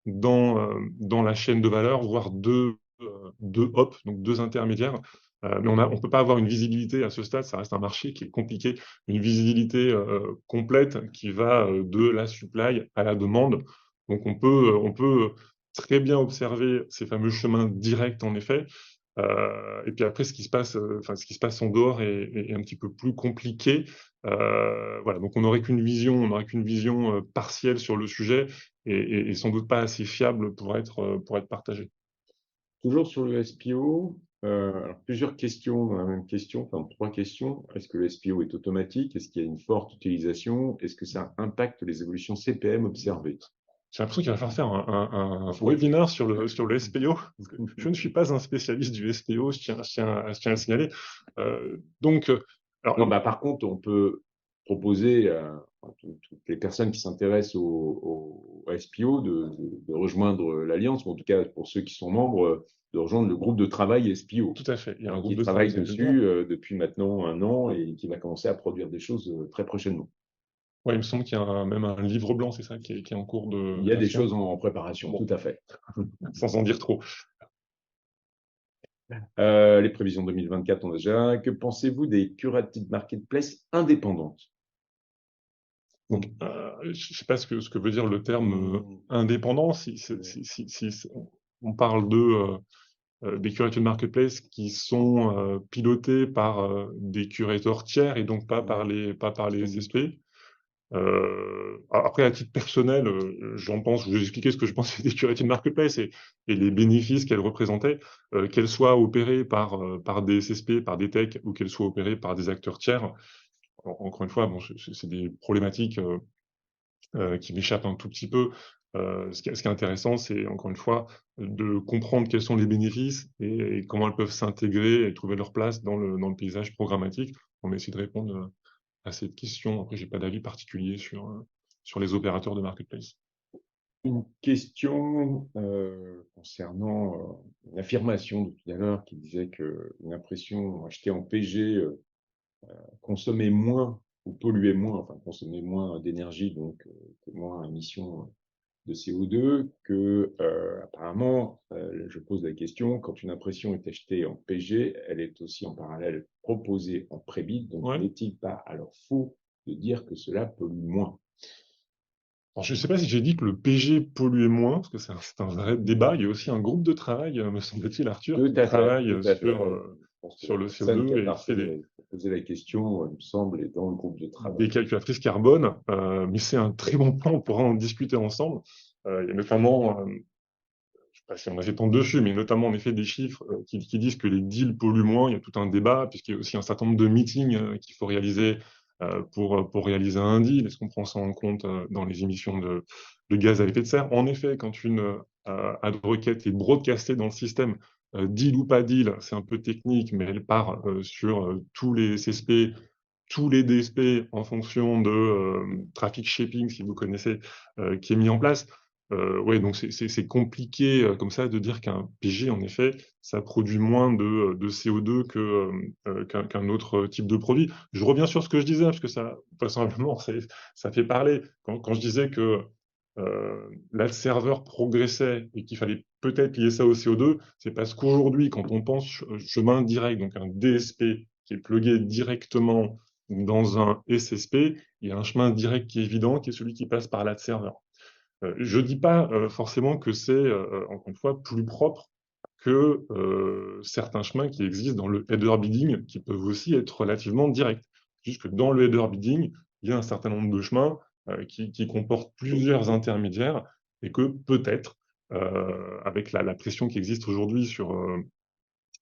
dans la chaîne de valeur, voire deux hops, donc deux intermédiaires. Mais on ne peut pas avoir une visibilité à ce stade, ça reste un marché qui est compliqué, une visibilité complète qui va de la supply à la demande. Donc on peut très bien observer ces fameux chemins directs, en effet. Et puis après, ce qui se passe en dehors est un petit peu plus compliqué. Voilà, donc on n'aurait qu'une vision partielle sur le sujet et sans doute pas assez fiable pour être partagée. Toujours sur le SPO, alors plusieurs questions dans la même question, enfin 3 questions. Est-ce que le SPO est automatique? Est-ce qu'il y a une forte utilisation? Est-ce que ça impacte les évolutions CPM observées? J'ai l'impression qu'il va falloir faire un webinaire sur le SPO, parce que je ne suis pas un spécialiste du SPO, je tiens à le signaler. Donc, alors, Non, bah, par contre, on peut proposer à toutes les personnes qui s'intéressent au SPO de rejoindre l'Alliance, ou en tout cas pour ceux qui sont membres, de rejoindre le groupe de travail SPO, tout à fait, il y a un qui groupe de travaille travail. dessus depuis maintenant 1 an et qui va commencer à produire des choses très prochainement. Ouais, il me semble qu'il y a même un livre blanc, c'est ça, qui est en cours de Il y a des création. choses en préparation, Bon, tout à fait. sans en dire trop. Les prévisions 2024, on a déjà. Que pensez-vous des curated marketplace indépendantes? Donc, je ne sais pas ce que veut dire le terme indépendant. Si on parle des curated marketplace qui sont pilotés par des curators tiers et donc pas par les SSP. Après, à titre personnel, je vais vous expliquer ce que je pensais des curated marketplace et les bénéfices qu'elles représentaient, qu'elles soient opérées par des SSP, par des techs, ou qu'elles soient opérées par des acteurs tiers. Encore une fois, bon, c'est des problématiques qui m'échappent un tout petit peu. Ce qui est intéressant, c'est encore une fois de comprendre quels sont les bénéfices et comment elles peuvent s'intégrer et trouver leur place dans le paysage programmatique. On va essayer de répondre à cette question. Après, j'ai pas d'avis particulier sur les opérateurs de marketplace. Une question concernant une affirmation de tout à l'heure qui disait qu'une impression achetée en PG consommait moins ou polluait moins, enfin consommait moins d'énergie, donc que moins émissions de CO2, que apparemment, je pose la question, quand une impression est achetée en PG, elle est aussi en parallèle proposée en prébit, donc Ouais. n'est-il pas alors faux de dire que cela pollue moins? Alors, je ne sais pas si j'ai dit que le PG polluait moins, parce que c'est un vrai débat. Il y a aussi un groupe de travail, me semble-t-il, Arthur, Tout qui à fait, travaille tout à fait. Je pense que sur la le personne qui CO2 a et qui fait posé la question, il me semble, est dans le groupe de travail. des calculatrices carbone. Mais c'est un très bon plan, on pourra en discuter ensemble. Il y a notamment, je ne sais pas si on a fait tant dessus, mais notamment en effet des chiffres qui disent que les deals polluent moins. Il y a tout un débat, puisqu'il y a aussi un certain nombre de meetings qu'il faut réaliser pour réaliser un deal. Est-ce qu'on prend ça en compte dans les émissions de gaz à effet de serre? En effet, quand une ad requête est broadcastée dans le système, deal ou pas deal, c'est un peu technique, mais elle part sur tous les CSP, tous les DSP en fonction de traffic shaping, si vous connaissez, qui est mis en place. Ouais, donc c'est compliqué comme ça de dire qu'un PG, en effet, ça produit moins de CO2 qu'un autre type de produit. Je reviens sur ce que je disais, parce que ça, simplement, ça fait parler. Quand je disais que l'ad serveur progressait et qu'il fallait peut-être lier ça au CO2, c'est parce qu'aujourd'hui, quand on pense chemin direct, donc un DSP qui est plugué directement dans un SSP, il y a un chemin direct qui est évident, qui est celui qui passe par l'ad serveur. Je dis pas forcément que c'est, encore une fois, plus propre que certains chemins qui existent dans le header bidding, qui peuvent aussi être relativement directs. Juste que dans le header bidding, il y a un certain nombre de chemins qui comportent plusieurs intermédiaires et que peut-être, avec la pression qui existe aujourd'hui sur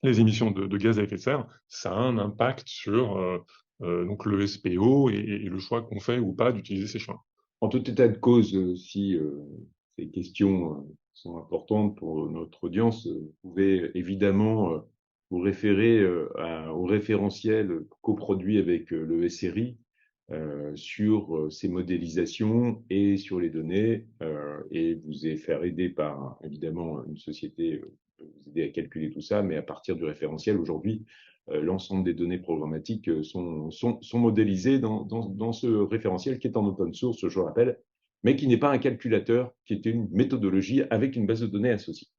les émissions de gaz à effet de serre, ça a un impact sur donc le SPO et le choix qu'on fait ou pas d'utiliser ces chemins. En tout état de cause, si ces questions sont importantes pour notre audience, vous pouvez évidemment vous référer au référentiel coproduit avec le SRI sur ces modélisations et sur les données, et vous faire aider par évidemment une société qui peut vous aider à calculer tout ça, mais à partir du référentiel aujourd'hui, l'ensemble des données programmatiques sont modélisées dans ce référentiel qui est en open source, je le rappelle, mais qui n'est pas un calculateur, qui était une méthodologie avec une base de données associée.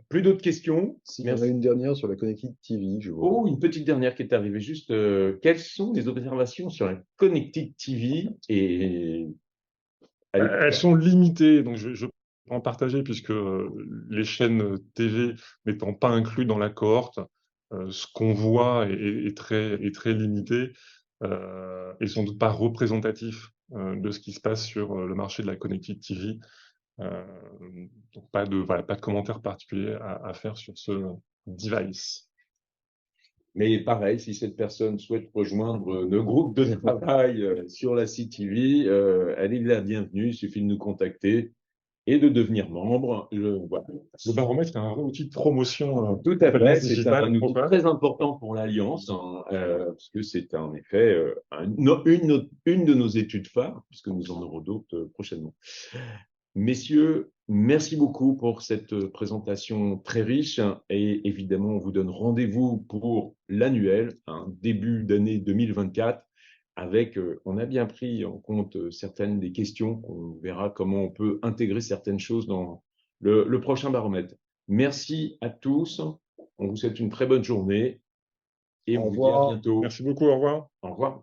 Plus d'autres questions? S'il y en a une dernière sur la Connected TV, je vois. Oh, une petite dernière qui est arrivée. Juste, quelles sont les observations sur la Connected TV et Elles sont limitées, donc je en partager puisque les chaînes TV n'étant pas inclus dans la cohorte, ce qu'on voit est très limité et sans doute pas représentatif de ce qui se passe sur le marché de la Connected TV. Donc pas de commentaires particuliers à faire sur ce device. Mais pareil, si cette personne souhaite rejoindre nos groupes de travail sur la CTV, elle est la bienvenue. Il suffit de nous contacter et de devenir membre. Voilà. Le baromètre est un vrai outil de promotion Tout à fait, c'est digitale. un outil très important pour l'Alliance, hein, parce que c'est en effet une de nos études phares, puisque nous en aurons d'autres prochainement. Messieurs, merci beaucoup pour cette présentation très riche et évidemment, on vous donne rendez-vous pour l'annuel, début d'année 2024, avec, on a bien pris en compte certaines des questions, on verra comment on peut intégrer certaines choses dans le prochain baromètre. Merci à tous, on vous souhaite une très bonne journée et on vous dit à bientôt. Merci beaucoup, au revoir. Au revoir.